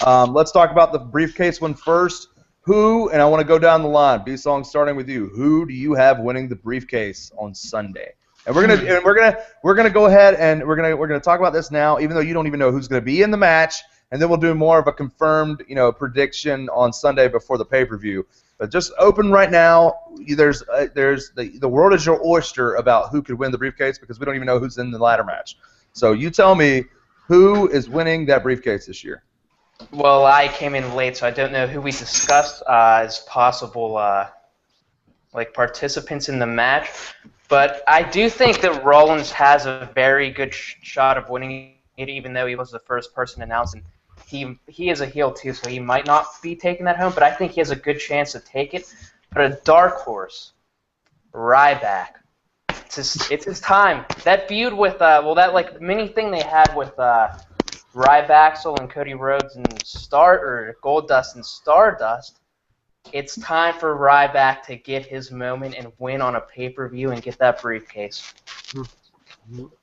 Let's talk about the briefcase one first. Who, and I want to go down the line, B-Song starting with you. Who do you have winning the briefcase on Sunday? And we're gonna go ahead and we're gonna talk about this now, even though you don't even know who's going to be in the match, and then we'll do more of a confirmed prediction on Sunday before the pay-per-view. But just open right now. There's the world is your oyster about who could win the briefcase because we don't even know who's in the ladder match. So you tell me who is winning that briefcase this year. Well, I came in late, so I don't know who we discussed as possible participants in the match. But I do think that Rollins has a very good shot of winning it, even though he was the first person announced. And he is a heel too, so he might not be taking that home, but I think he has a good chance to take it. But a dark horse, Ryback. It's his time. That feud with that mini thing they had with Ryback, Soul, and Cody Rhodes and Goldust and Stardust. It's time for Ryback to get his moment and win on a pay-per-view and get that briefcase.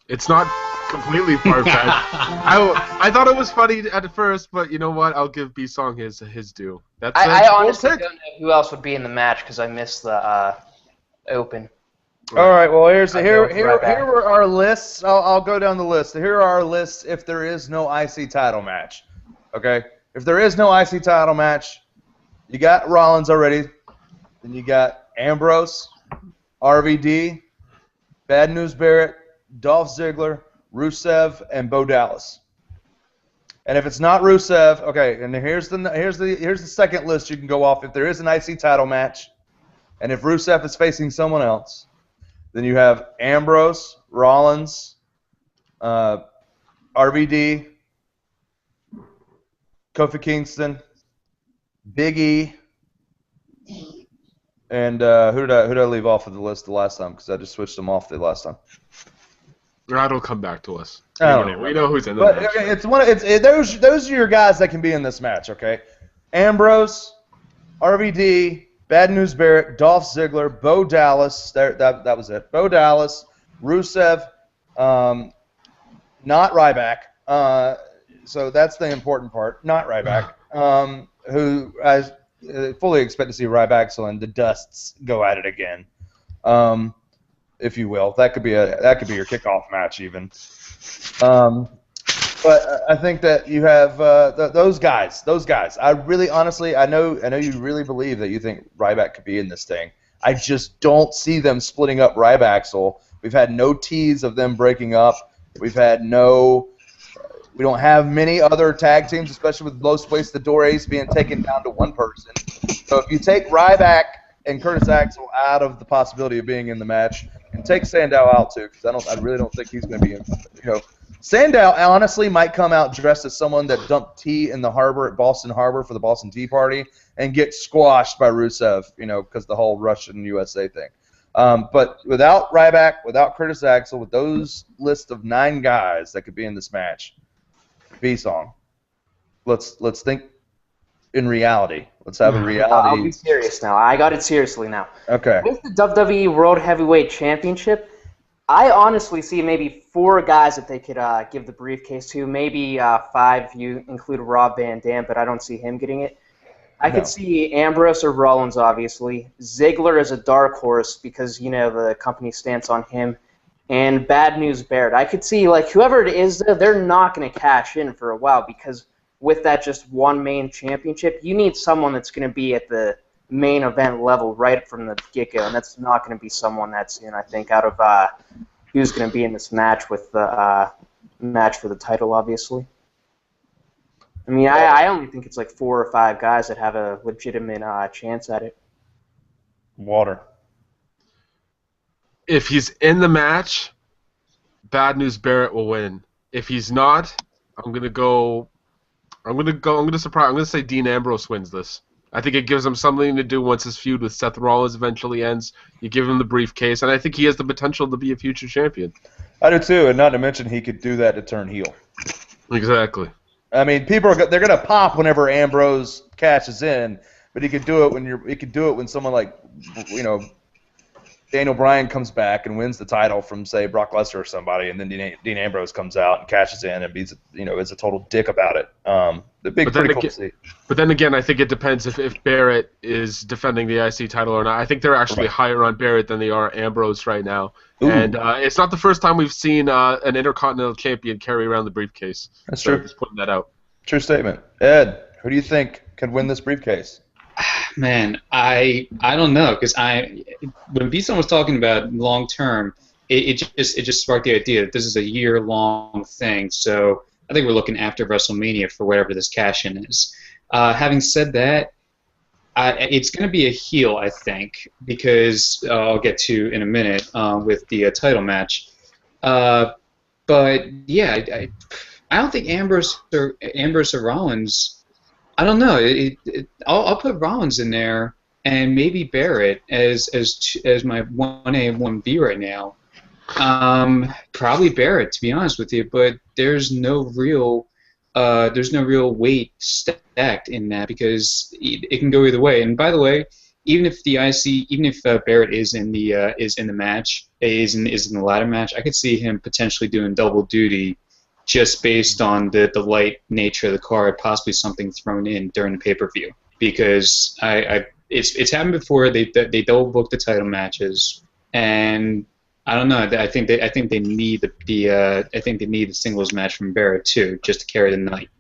It's not completely far-fetched. I thought it was funny at first, but you know what? I'll give B-Song his due. I honestly don't know who else would be in the match because I missed the Open. All right. Well, here were our lists. I'll go down the list. Here are our lists if there is no IC title match. Okay. If there is no IC title match, you got Rollins already. Then you got Ambrose, RVD, Bad News Barrett, Dolph Ziggler, Rusev, and Bo Dallas. And if it's not Rusev, okay. And here's the second list you can go off if there is an IC title match, and if Rusev is facing someone else, then you have Ambrose, Rollins, RVD, Kofi Kingston, Big E, and who did I leave off of the list the last time? Because I just switched them off the last time. That'll come back to us. We know who's in the but, match. Okay, those are your guys that can be in this match. Okay, Ambrose, RVD, Bad News Barrett, Dolph Ziggler, Bo Dallas. That was it. Bo Dallas, Rusev, not Ryback. So that's the important part. Not Ryback. Who I fully expect to see Ryback, so and the Dusts go at it again, if you will. That could be your kickoff match even. But I think that you have those guys. I really, honestly, I know you really believe that you think Ryback could be in this thing. I just don't see them splitting up Ryback. We've had no tease of them breaking up. We don't have many other tag teams, especially with Los Luchadores being taken down to one person. So if you take Ryback and Curtis Axel out of the possibility of being in the match, and take Sandow out too, because I really don't think he's going to be in. Sandow honestly might come out dressed as someone that dumped tea in the harbor at Boston Harbor for the Boston Tea Party and get squashed by Rusev, because the whole Russian USA thing. But without Ryback, without Curtis Axel, with those list of 9 guys that could be in this match, B-Song. Let's think in reality. Let's have a reality. I'll be serious now. I got it seriously now. Okay. With the WWE World Heavyweight Championship, I honestly see maybe 4 guys that they could give the briefcase to. Maybe 5 if you include Rob Van Dam, but I don't see him getting it. I could see Ambrose or Rollins, obviously. Ziggler is a dark horse because, the company stance on him. And Bad News Barrett. I could see, whoever it is, they're not going to cash in for a while because with that just one main championship, you need someone that's going to be at the main event level right from the get-go, and that's not going to be someone that's in, I think, out of who's going to be in this match with the match for the title, obviously. I mean, I only think it's 4 or 5 guys that have a legitimate chance at it. Water. If he's in the match, Bad News Barrett will win. If he's not, I'm gonna say Dean Ambrose wins this. I think it gives him something to do once his feud with Seth Rollins eventually ends. You give him the briefcase, and I think he has the potential to be a future champion. I do too, and not to mention he could do that to turn heel. Exactly. I mean, they're gonna pop whenever Ambrose cashes in, but he could do it when someone like Daniel Bryan comes back and wins the title from, say, Brock Lesnar or somebody, and then Dean Ambrose comes out and cashes in and is a total dick about it. Pretty cool to see. But then again, I think it depends if Barrett is defending the IC title or not. I think they're actually higher on Barrett than they are Ambrose right now. Ooh. And it's not the first time we've seen an Intercontinental Champion carry around the briefcase. That's true. Just putting that out. True statement. Ed, who do you think could win this briefcase? Man, I don't know, because when B-Son was talking about long term, it just sparked the idea that this is a year-long thing. So I think we're looking after WrestleMania for whatever this cash-in is. Having said that, it's going to be a heel, I think, because I'll get to in a minute with the title match. But yeah, I don't think Ambrose or Rollins. I don't know. I'll put Rollins in there and maybe Barrett as my 1A and 1B right now. Probably Barrett, to be honest with you. But there's no real weight stacked in that because it can go either way. And by the way, even if Barrett is in the match, is in the ladder match, I could see him potentially doing double duty. Just based on the light nature of the card, possibly something thrown in during the pay-per-view, because it's happened before. They double book the title matches, and I don't know. I think they need the singles match from Barrett too, just to carry the night.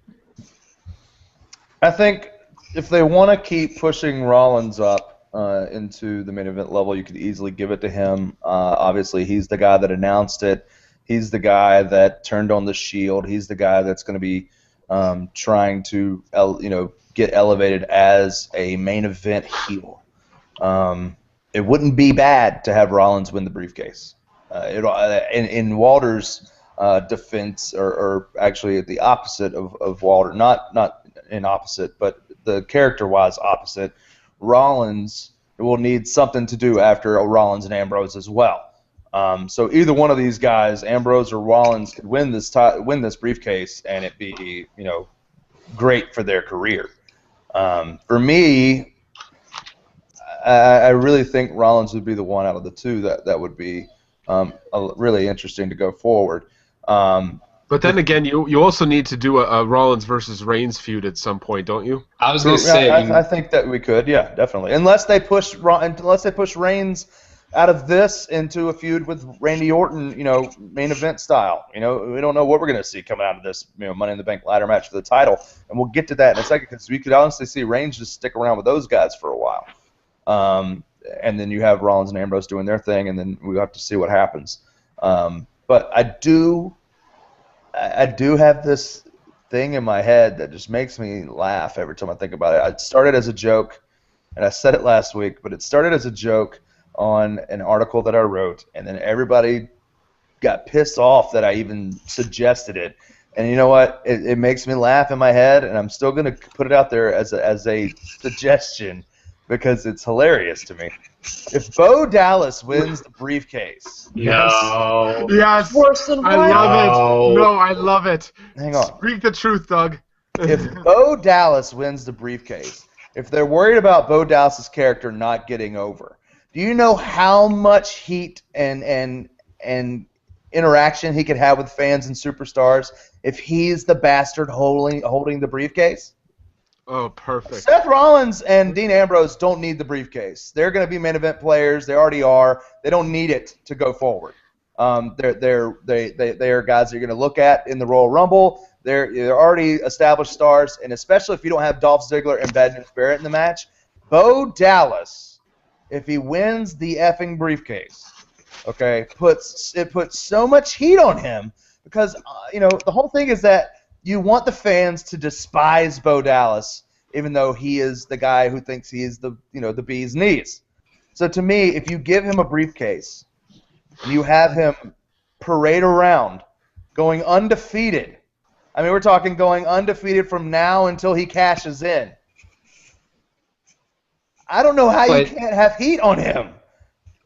I think if they want to keep pushing Rollins up into the main event level, you could easily give it to him. Obviously, he's the guy that announced it. He's the guy that turned on the Shield. He's the guy that's going to be trying to, get elevated as a main event heel. It wouldn't be bad to have Rollins win the briefcase. In Walter's defense, or actually the opposite of Walter, not in opposite, but the character-wise opposite. Rollins will need something to do after Rollins and Ambrose as well. So either one of these guys, Ambrose or Rollins, could win this briefcase, and it be great for their career. For me, I really think Rollins would be the one out of the two that would be really interesting to go forward. But then again, you also need to do a Rollins versus Reigns feud at some point, don't you? I was going to say. I think that we could, yeah, definitely. Unless they push Reigns out of this into a feud with Randy Orton, main event style. We don't know what we're going to see coming out of this, Money in the Bank ladder match for the title, and we'll get to that in a second because we could honestly see Reigns just stick around with those guys for a while, and then you have Rollins and Ambrose doing their thing, and then we have to see what happens. But I do have this thing in my head that just makes me laugh every time I think about it. It started as a joke, and I said it last week, but it started as a joke on an article that I wrote, and then everybody got pissed off that I even suggested it. And you know what? It makes me laugh in my head, and I'm still going to put it out there as a suggestion because it's hilarious to me. If Bo Dallas wins the briefcase, No. Yes. Worse than I what? love it. No, I love it. hang on. Speak the truth, Doug. If Bo Dallas wins the briefcase, if they're worried about Bo Dallas's character not getting over, do you know how much heat and interaction he could have with fans and superstars if he's the bastard holding the briefcase? Oh, perfect. Seth Rollins and Dean Ambrose don't need the briefcase. They're going to be main event players. They already are. They don't need it to go forward. They are guys that you're going to look at in the Royal Rumble. They're already established stars, and especially if you don't have Dolph Ziggler and Bad News Barrett in the match, Bo Dallas, if he wins the effing briefcase, okay, puts so much heat on him because the whole thing is that you want the fans to despise Bo Dallas, even though he is the guy who thinks he is the bee's knees. So to me, if you give him a briefcase and you have him parade around going undefeated, I mean, we're talking going undefeated from now until he cashes in. I don't know how you can't have heat on him.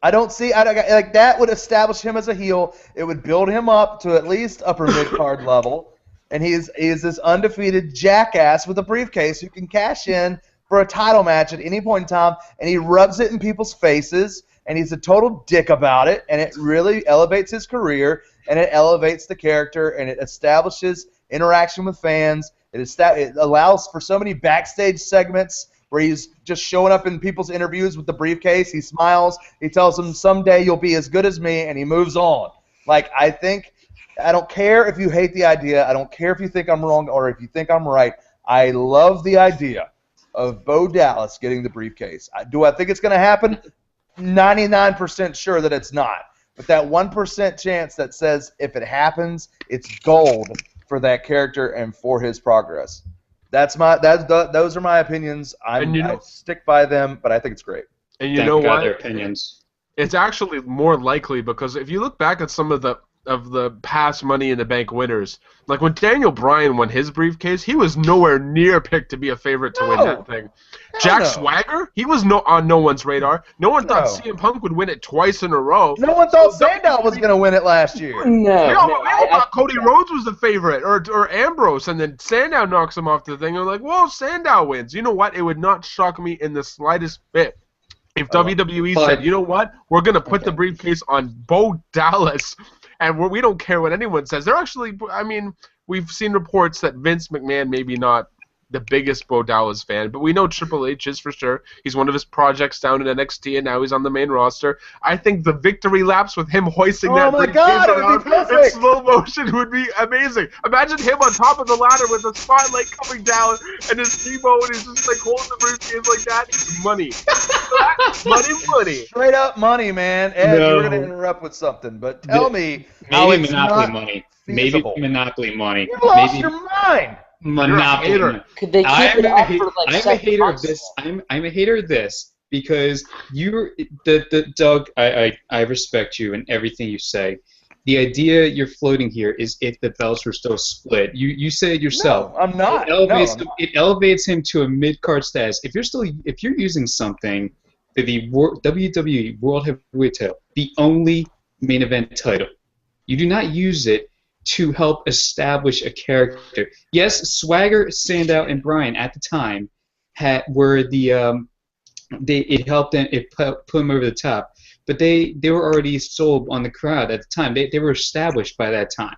I don't see like that would establish him as a heel. It would build him up to at least upper mid card level, and he is this undefeated jackass with a briefcase who can cash in for a title match at any point in time, and he rubs it in people's faces, and he's a total dick about it, and it really elevates his career, and it elevates the character, and it establishes interaction with fans. It allows for so many backstage segments where he's just showing up in people's interviews with the briefcase. He smiles. He tells them, someday you'll be as good as me, and he moves on. Like, I don't care if you hate the idea. I don't care if you think I'm wrong or if you think I'm right. I love the idea of Bo Dallas getting the briefcase. Do I think it's going to happen? 99% sure that it's not. But that 1% chance that says if it happens, it's gold for that character and for his progress. Those are my opinions. I stick by them, but I think it's great. And you know what? Their opinions. It's actually more likely because if you look back at some of the past Money in the Bank winners, like when Daniel Bryan won his briefcase, he was nowhere near picked to be a favorite to win that thing. Jack Swagger, he was on no one's radar. No one thought CM Punk would win it twice in a row. No one thought Sandow was going to win it last year. No. We all thought Cody Rhodes was the favorite, or Ambrose, and then Sandow knocks him off the thing. And we're like, well, Sandow wins. You know what? It would not shock me in the slightest bit if WWE said, you know what? We're going to put the briefcase on Bo Dallas, and we don't care what anyone says. They're actually, I mean, we've seen reports that Vince McMahon maybe not the biggest Bo Dallas fan, but we know Triple H is for sure. He's one of his projects down in NXT, and now he's on the main roster. I think the victory laps with him hoisting that briefcase around in slow motion would be amazing. Imagine him on top of the ladder with the spotlight coming down, and his T-Bone, and he's just like holding the briefcase like that. Money. money. Straight up money, man. Ed, you were going to interrupt with something, but tell me how it's Monopoly money. feasible. Maybe Monopoly money. You lost your mind. Monopoly. Could they keep it up for like I'm 7 a hater months? of this. I'm a hater of this because Doug, I respect you and everything you say. The idea you're floating here is if the belts were still split. You say it yourself. No, I'm not. It elevates him to a mid-card status. If you're using something for the WWE World Heavyweight title, the only main event title, you do not use it to help establish a character. Yes, Swagger, Sandow, and Bryan at the time it helped them, it put them over the top. But they were already sold on the crowd at the time. They were established by that time.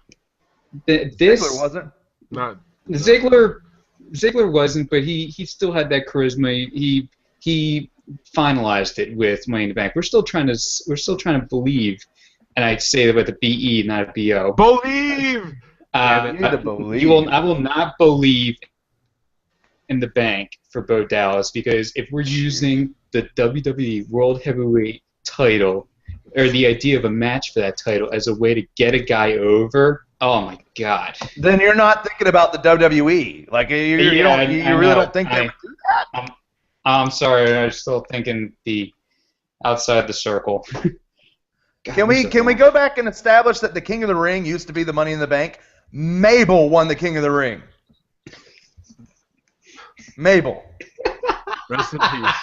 Ziggler wasn't. Not. Ziggler wasn't, but he still had that charisma. He finalized it with Money in the Bank. We're still trying to believe, and I say that with a BE, not a BO. Believe. You need to believe. I will not believe in the bank for Bo Dallas, because if we're using the WWE World Heavyweight title, or the idea of a match for that title as a way to get a guy over, oh my God. Then you're not thinking about the WWE. Like you really don't think they would do that. I'm sorry, I'm still thinking the outside the circle. God, Can we go back and establish that the King of the Ring used to be the Money in the Bank? Mabel won the King of the Ring. Mabel. Rest in peace.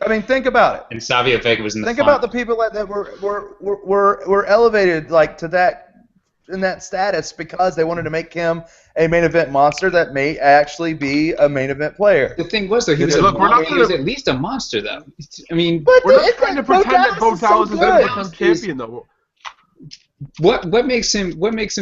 I mean, think about it. And Savio Vega was in the Think final. about the people that were elevated like to that in that status because they wanted to make him a main event monster that may actually be a main event player. The thing was, though, he was at least a monster, though. I mean, We're not trying to pretend that Bo Dallas is going to become champion, though. What makes him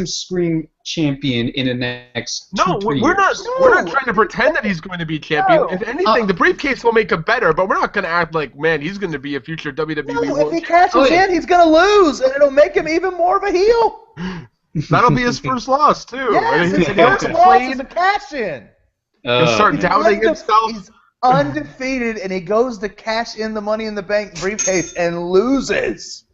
scream champion in the next No, 2-3 we're not. years? We're not trying to pretend that he's going to be champion. No. If anything, the briefcase will make it better. But we're not going to act like, man, he's going to be a future WWE No, World if he Champion. cashes in, he's going to lose, and it'll make him even more of a heel. That'll be his first loss too. Yes, his And he'll first loss complain. is a cash-in. He'll start doubting himself. He's undefeated, and he goes to cash in the Money in the Bank briefcase and loses.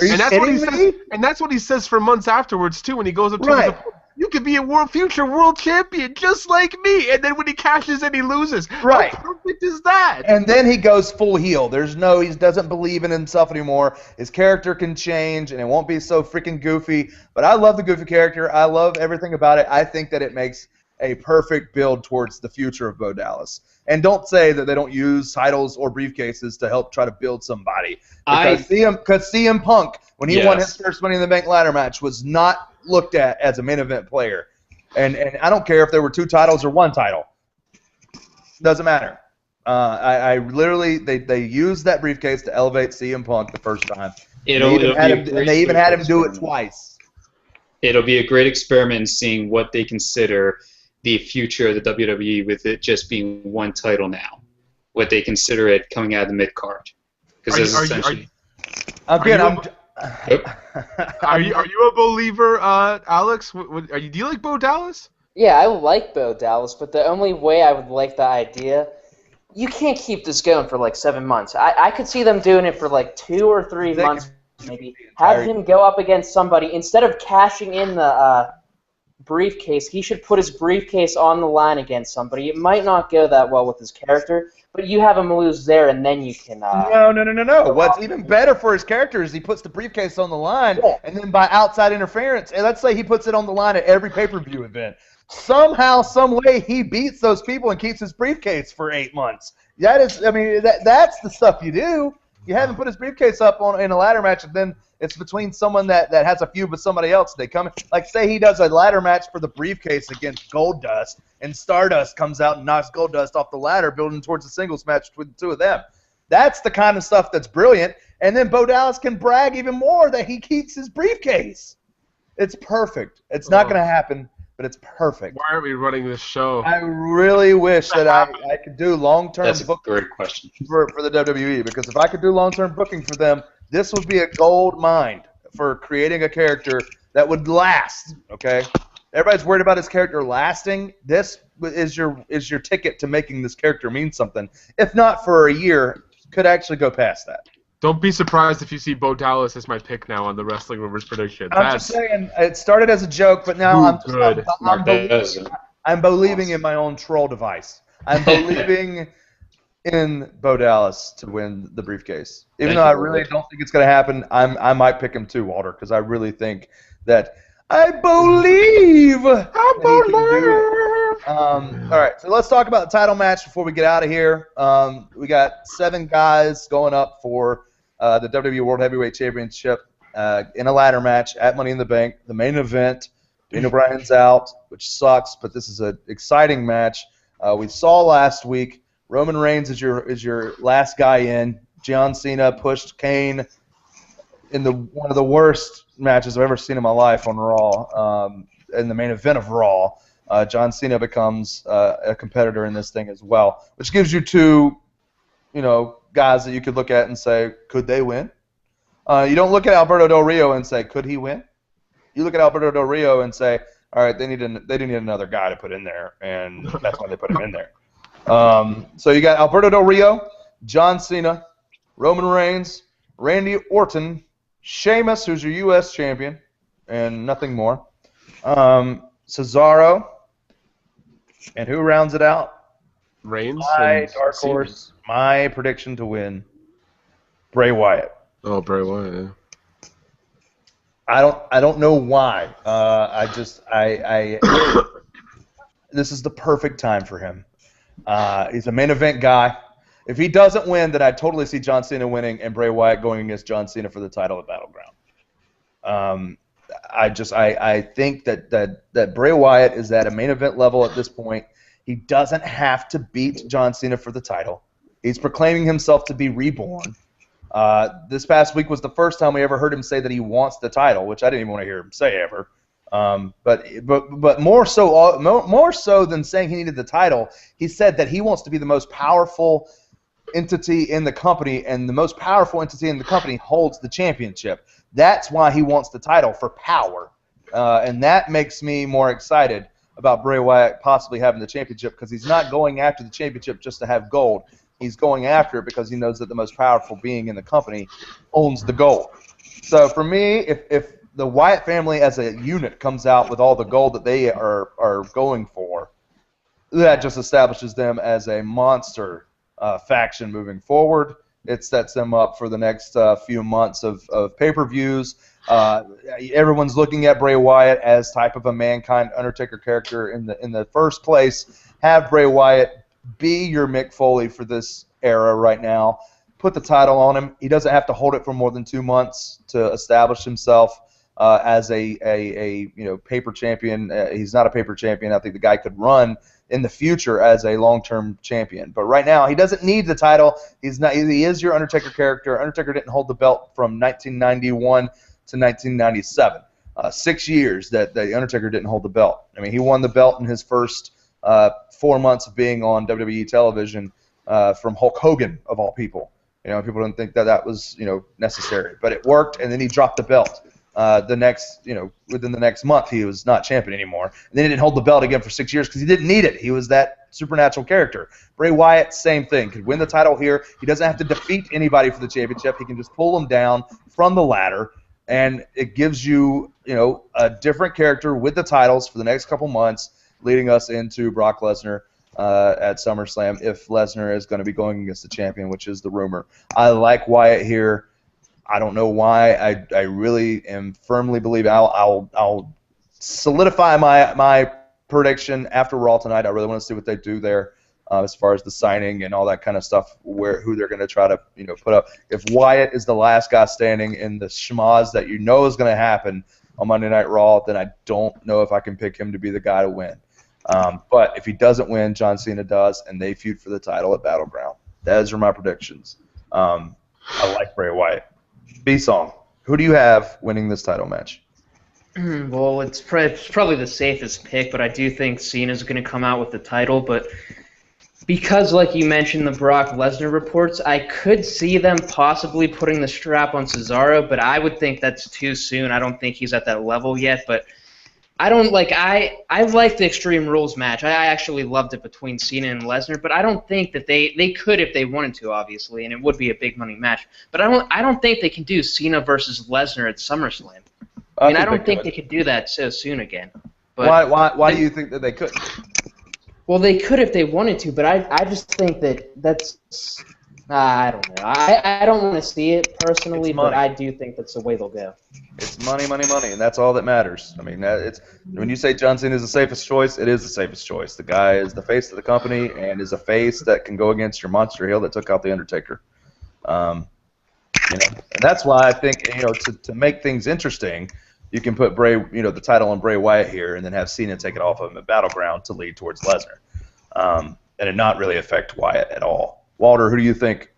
Are you And that's what he kidding says. me? And that's what he says for months afterwards too. When he goes up to Right. him, you could be a future world champion just like me. And then when he cashes in, he loses. Right. How perfect is that? And then he goes full heel. He doesn't believe in himself anymore. His character can change, and it won't be so freaking goofy. But I love the goofy character. I love everything about it. I think that it makes a perfect build towards the future of Bo Dallas. And don't say that they don't use titles or briefcases to help try to build somebody. Because CM Punk, when he won his first Money in the Bank ladder match, was not looked at as a main event player. And I don't care if there were 2 titles or 1 title. Doesn't matter. I literally they used that briefcase to elevate CM Punk the first time. They even had him do it twice. It'll be a great experiment in seeing what they consider the future of the WWE with it just being 1 title now. What they consider it coming out of the mid card. Because Are you a believer, Alex? Do you like Bo Dallas? Yeah, I like Bo Dallas, but the only way I would like the idea, you can't keep this going for like 7 months. I could see them doing it for like 2 or 3 months, maybe. Have him go up against somebody. Instead of cashing in the briefcase, he should put his briefcase on the line against somebody. It might not go that well with his character, but you have him lose there, and then you can... No. What's even better for his character is he puts the briefcase on the line, and then by outside interference, and let's say he puts it on the line at every pay-per-view event. Somehow, some way, he beats those people and keeps his briefcase for 8 months. That's the stuff you do. You have him put his briefcase up in a ladder match, and then it's between someone that has a feud with somebody else. They come, like say he does a ladder match for the briefcase against Goldust, and Stardust comes out and knocks Goldust off the ladder, building towards a singles match between the 2 of them. That's the kind of stuff that's brilliant. And then Bo Dallas can brag even more that he keeps his briefcase. It's perfect. It's not going to happen, but it's perfect. Why aren't we running this show? I really wish that I could do long-term That's a booking great question. for the WWE, because if I could do long-term booking for them, this would be a gold mine for creating a character that would last, okay? Everybody's worried about his character lasting. This is your ticket to making this character mean something. If not for a year, could actually go past that. Don't be surprised if you see Bo Dallas as my pick now on the Wrestling Rumors prediction. I'm just saying, it started as a joke, but now I'm believing in my own troll device. I'm believing in Bo Dallas to win the briefcase. Even Thank though you, I Walter. really don't think it's going to happen, I might pick him too, Walter, because I really think that I believe that he can do it. All right, so let's talk about the title match before we get out of here. We got 7 guys going up for the WWE World Heavyweight Championship in a ladder match at Money in the Bank. The main event, Daniel Bryan's out, which sucks, but this is an exciting match. We saw last week Roman Reigns is your last guy in. John Cena pushed Kane in one of the worst matches I've ever seen in my life on Raw. In the main event of Raw, John Cena becomes a competitor in this thing as well, which gives you 2, guys that you could look at and say, could they win? You don't look at Alberto Del Rio and say, could he win? You look at Alberto Del Rio and say, all right, they need another guy to put in there, and that's why they put him in there. So you got Alberto Del Rio, John Cena, Roman Reigns, Randy Orton, Sheamus, who's your U.S. champion, and nothing more. Cesaro, and who rounds it out? Reigns. My dark horse, my prediction to win, Bray Wyatt. Oh, Bray Wyatt. Yeah. I don't know why. This is the perfect time for him. He's a main event guy. If he doesn't win, then I totally see John Cena winning and Bray Wyatt going against John Cena for the title at Battleground. I think that Bray Wyatt is at a main event level at this point. He doesn't have to beat John Cena for the title. He's proclaiming himself to be reborn. This past week was the first time we ever heard him say that he wants the title, which I didn't even want to hear him say ever. But more so than saying he needed the title, he said that he wants to be the most powerful entity in the company, and the most powerful entity in the company holds the championship. That's why he wants the title, for power, and that makes me more excited about Bray Wyatt possibly having the championship, because he's not going after the championship just to have gold. He's going after it because he knows that the most powerful being in the company owns the gold. So for me, if the Wyatt family as a unit comes out with all the gold that they are going for, that just establishes them as a monster faction moving forward. It sets them up for the next few months of pay-per-views. Everyone's looking at Bray Wyatt as type of a Mankind Undertaker character in the first place. Have Bray Wyatt be your Mick Foley for this era right now. Put the title on him. He doesn't have to hold it for more than 2 months to establish himself as a paper champion. He's not a paper champion. I think the guy could run in the future as a long-term champion. But right now, he doesn't need the title. He's not. He is your Undertaker character. Undertaker didn't hold the belt from 1991 to 1997. 6 years that the Undertaker didn't hold the belt. I mean, he won the belt in his first 4 months of being on WWE television from Hulk Hogan, of all people. People didn't think that was necessary, but it worked, and then he dropped the belt. Within the next month, he was not champion anymore. And then he didn't hold the belt again for 6 years because he didn't need it. He was that supernatural character. Bray Wyatt, same thing. Could win the title here. He doesn't have to defeat anybody for the championship. He can just pull them down from the ladder, and it gives you, a different character with the titles for the next couple months, leading us into Brock Lesnar at SummerSlam, if Lesnar is going to be going against the champion, which is the rumor. I like Wyatt here. I don't know why. I really am firmly believe I'll solidify my prediction after Raw tonight. I really want to see what they do there as far as the signing and all that kind of stuff, who they're going to try to put up. If Wyatt is the last guy standing in the schmoz that is going to happen on Monday Night Raw, then I don't know if I can pick him to be the guy to win. But if he doesn't win, John Cena does, and they feud for the title at Battleground. Those are my predictions. I like Bray Wyatt. B-Song, who do you have winning this title match? Well, it's probably the safest pick, but I do think Cena's going to come out with the title. But because, like you mentioned, the Brock Lesnar reports, I could see them possibly putting the strap on Cesaro, but I would think that's too soon. I don't think he's at that level yet, but I like the Extreme Rules match. I actually loved it between Cena and Lesnar, but I don't think that they could if they wanted to, obviously, and it would be a big money match. But I don't think they can do Cena versus Lesnar at SummerSlam. I don't think they could do that so soon again. But why do you think that they couldn't? Well, they could if they wanted to, but I just think that's I don't know. I don't want to see it personally, but I do think that's the way they'll go. It's money, money, money, and that's all that matters. I mean, it's when you say John Cena is the safest choice, it is the safest choice. The guy is the face of the company and is a face that can go against your monster heel that took out the Undertaker. And that's why I think to make things interesting, you can put the title on Bray Wyatt here, and then have Cena take it off of him at Battleground to lead towards Lesnar, and it not really affect Wyatt at all. Walter, who do you think?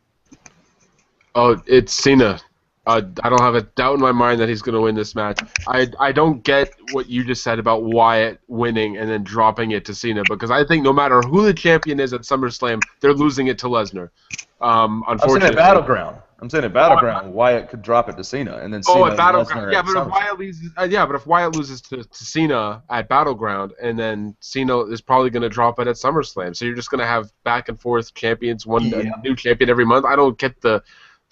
Oh, it's Cena. I don't have a doubt in my mind that he's going to win this match. I don't get what you just said about Wyatt winning and then dropping it to Cena, because I think no matter who the champion is at SummerSlam, they're losing it to Lesnar. Unfortunately, I'm saying at Battleground, Wyatt could drop it to Cena, and then Cena at Battleground. Lesnar Yeah, at but if Wyatt loses to Cena at Battleground, and then Cena is probably going to drop it at SummerSlam, so you're just going to have back and forth champions, a new champion every month. I don't get the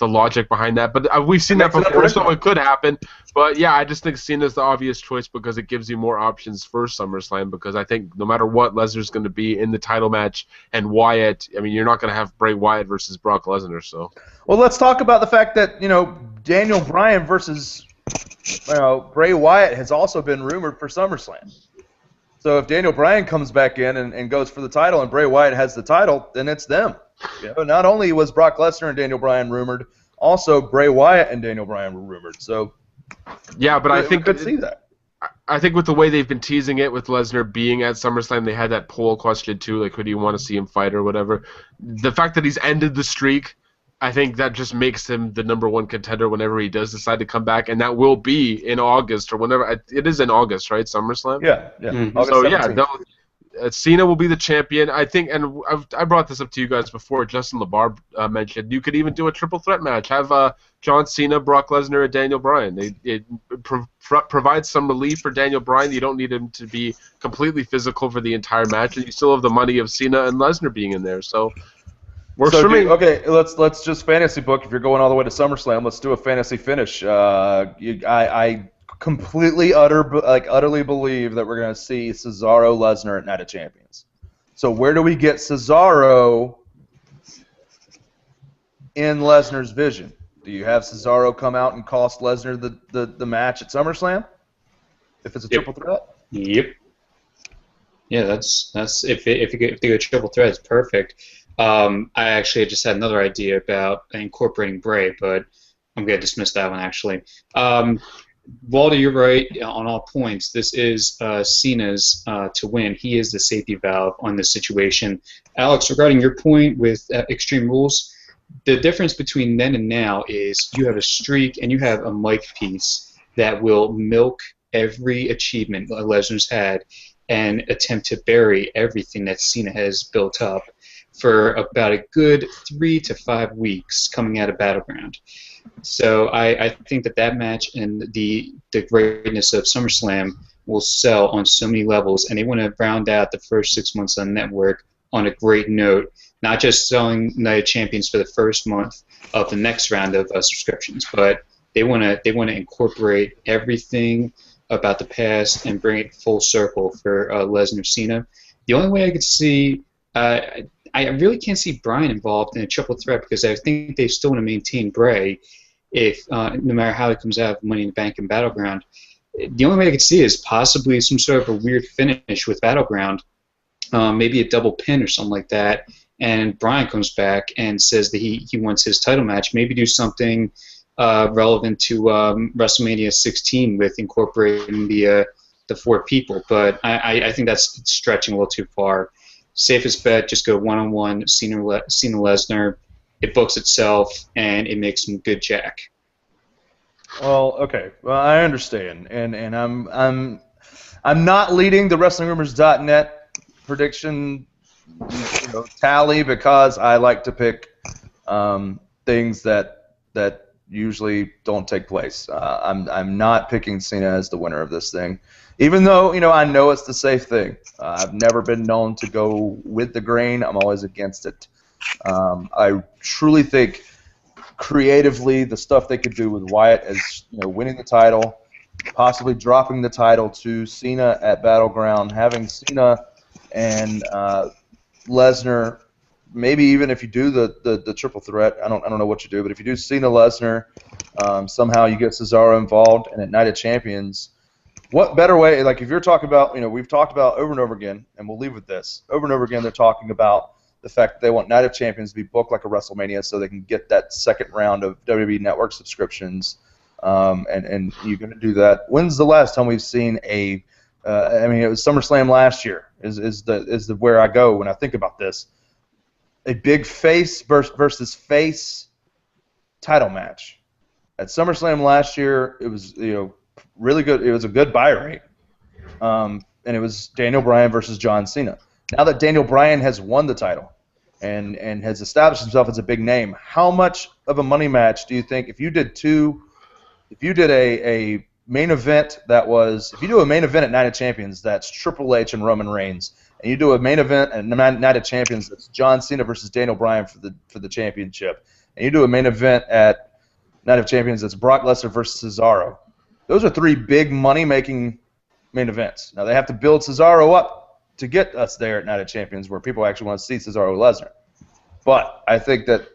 logic behind that, but we've seen that before, so it could happen. But yeah, I just think Cena's the obvious choice because it gives you more options for SummerSlam, because I think no matter what, Lesnar's going to be in the title match, and Wyatt, I mean, you're not going to have Bray Wyatt versus Brock Lesnar, so. Well, let's talk about the fact that, Daniel Bryan versus, Bray Wyatt has also been rumored for SummerSlam. So if Daniel Bryan comes back in and goes for the title and Bray Wyatt has the title, then it's them. Not only was Brock Lesnar and Daniel Bryan rumored, also Bray Wyatt and Daniel Bryan were rumored. So yeah, but I think we could see that. I think with the way they've been teasing it with Lesnar being at SummerSlam, they had that poll question too, like who do you want to see him fight or whatever. The fact that he's ended the streak, I think that just makes him the #1 contender whenever he does decide to come back, and that will be in August or whenever. It is in August, right? SummerSlam? Yeah. Mm-hmm. August so 17th. Cena will be the champion, I think, and I brought this up to you guys before. Justin LeBar mentioned you could even do a triple threat match. Have John Cena, Brock Lesnar, and Daniel Bryan. It provides some relief for Daniel Bryan. You don't need him to be completely physical for the entire match, and you still have the money of Cena and Lesnar being in there. So works for me. Okay, let's just fantasy book. If you're going all the way to SummerSlam, let's do a fantasy finish. I completely utterly believe that we're going to see Cesaro Lesnar at Night of Champions. So where do we get Cesaro in Lesnar's vision? Do you have Cesaro come out and cost Lesnar the match at SummerSlam if it's a triple threat? Yep. Yeah, that's if they go triple threat, it's perfect. I actually just had another idea about incorporating Bray, but I'm going to dismiss that one actually. Walter, you're right on all points. This is Cena's to win. He is the safety valve on this situation. Alex, regarding your point with Extreme Rules, the difference between then and now is you have a streak and you have a mic piece that will milk every achievement Lesnar's had and attempt to bury everything that Cena has built up for about a good 3 to 5 weeks coming out of Battleground. So I think that match and the greatness of SummerSlam will sell on so many levels, and they want to round out the first 6 months on the network on a great note, not just selling Night of Champions for the first month of the next round of subscriptions, but they want to incorporate everything about the past and bring it full circle for Lesnar Cena. The only way I could see I really can't see Bryan involved in a triple threat because I think they still want to maintain Bray if no matter how it comes out of Money in the Bank and Battleground. The only way I could see is possibly some sort of a weird finish with Battleground, maybe a double pin or something like that, and Bryan comes back and says that he wants his title match. Maybe do something relevant to WrestleMania 16 with incorporating the 4 people, but I think that's stretching a little too far. Safest bet, just go one-on-one, Cena Lesnar. It books itself, and it makes some good jack. Well, okay. Well, I understand, and I'm not leading the WrestlingRumors.net prediction tally because I like to pick things that usually don't take place. I'm not picking Cena as the winner of this thing, even though I know it's the safe thing. I've never been known to go with the grain. I'm always against it. I truly think creatively the stuff they could do with Wyatt is winning the title, possibly dropping the title to Cena at Battleground, having Cena and Lesnar. Maybe even if you do the triple threat, I don't know what you do, but if you do Cena Lesnar, somehow you get Cesaro involved, and at Night of Champions, what better way? Like if you're talking about, we've talked about over and over again, and we'll leave with this. Over and over again, they're talking about the fact that they want Night of Champions to be booked like a WrestleMania, so they can get that second round of WWE Network subscriptions, and you're going to do that. When's the last time we've seen a? I mean, it was SummerSlam last year. Is the where I go when I think about this. A big face versus face title match. At SummerSlam last year, it was really good. It was a good buy rate, and it was Daniel Bryan versus John Cena. Now that Daniel Bryan has won the title and has established himself as a big name, how much of a money match do you think if you did a main event if you do a main event at Night of Champions that's Triple H and Roman Reigns, and you do a main event at Night of Champions that's John Cena versus Daniel Bryan for the championship, and you do a main event at Night of Champions that's Brock Lesnar versus Cesaro, those are three big money-making main events. Now they have to build Cesaro up to get us there at Night of Champions where people actually want to see Cesaro Lesnar. But I think that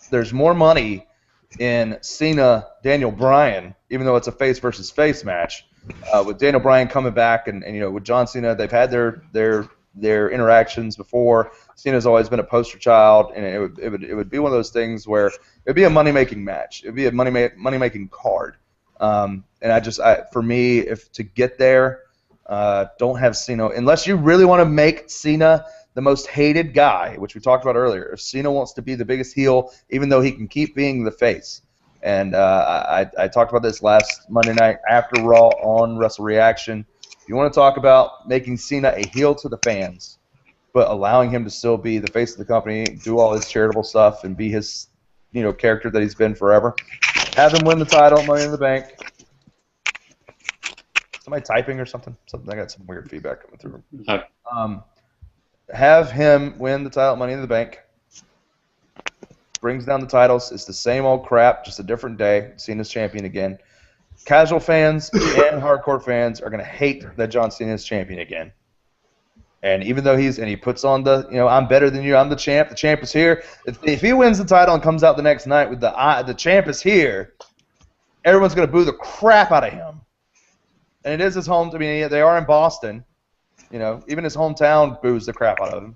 there's more money in Cena Daniel Bryan, even though it's a face versus face match. With Daniel Bryan coming back and with John Cena, they've had their interactions before. Cena's always been a poster child, and it would be one of those things where it would be a money-making match. It would be a money-making card. And for me, if to get there, don't have Cena unless you really want to make Cena the most hated guy, which we talked about earlier. If Cena wants to be the biggest heel, even though he can keep being the face. And I talked about this last Monday night after Raw on Wrestle Reaction. If you want to talk about making Cena a heel to the fans, but allowing him to still be the face of the company, do all his charitable stuff, and be his character that he's been forever, have him win the title, Money in the Bank. Somebody typing or something? I got some weird feedback coming through. Have him win the title, Money in the Bank. Brings down the titles. It's the same old crap, just a different day. Cena's champion again. Casual fans and hardcore fans are going to hate that John Cena is champion again. And even though he puts on the, I'm better than you, I'm the champ is here. If he wins the title and comes out the next night with the champ is here, everyone's going to boo the crap out of him. And it is his home. I mean, they are in Boston. Even his hometown boos the crap out of him.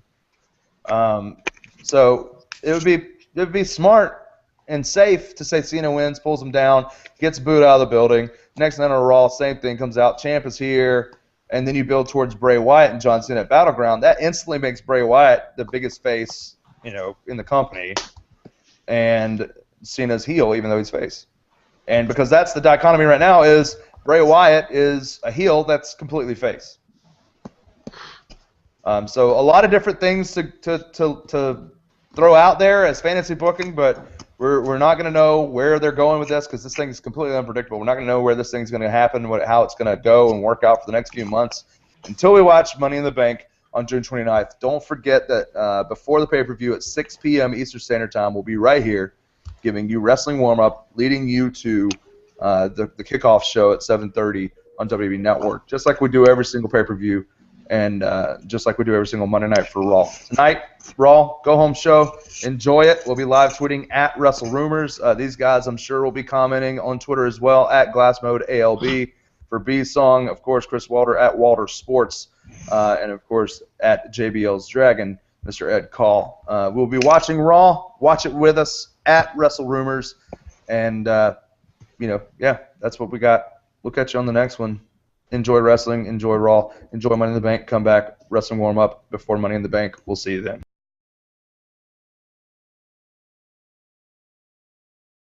So it would be smart and safe to say Cena wins, pulls him down, gets booed out of the building. Next night on Raw, same thing comes out. Champ is here, and then you build towards Bray Wyatt and John Cena at Battleground. That instantly makes Bray Wyatt the biggest face, in the company, and Cena's heel, even though he's face. And because that's the dichotomy right now is Bray Wyatt is a heel that's completely face. So a lot of different things to throw out there as fantasy booking, but we're not going to know where they're going with this because this thing is completely unpredictable. We're not going to know where this thing's going to happen, how it's going to go and work out for the next few months until we watch Money in the Bank on June 29th. Don't forget that before the pay-per-view at 6 p.m. Eastern Standard Time, we'll be right here giving you wrestling warm-up, leading you to the kickoff show at 7:30 on WWE Network, just like we do every single pay-per-view. And just like we do every single Monday night for Raw. Tonight, Raw, go-home show. Enjoy it. We'll be live tweeting at WrestleRumors. These guys, I'm sure, will be commenting on Twitter as well, at GlassModeALB. For B-Song, of course, Chris Walter at Walter Sports. And, of course, at JBL's Dragon, Mr. Ed Call. We'll be watching Raw. Watch it with us at WrestleRumors. And, yeah, that's what we got. We'll catch you on the next one. Enjoy wrestling, enjoy Raw, enjoy Money in the Bank, come back, wrestling warm-up before Money in the Bank. We'll see you then.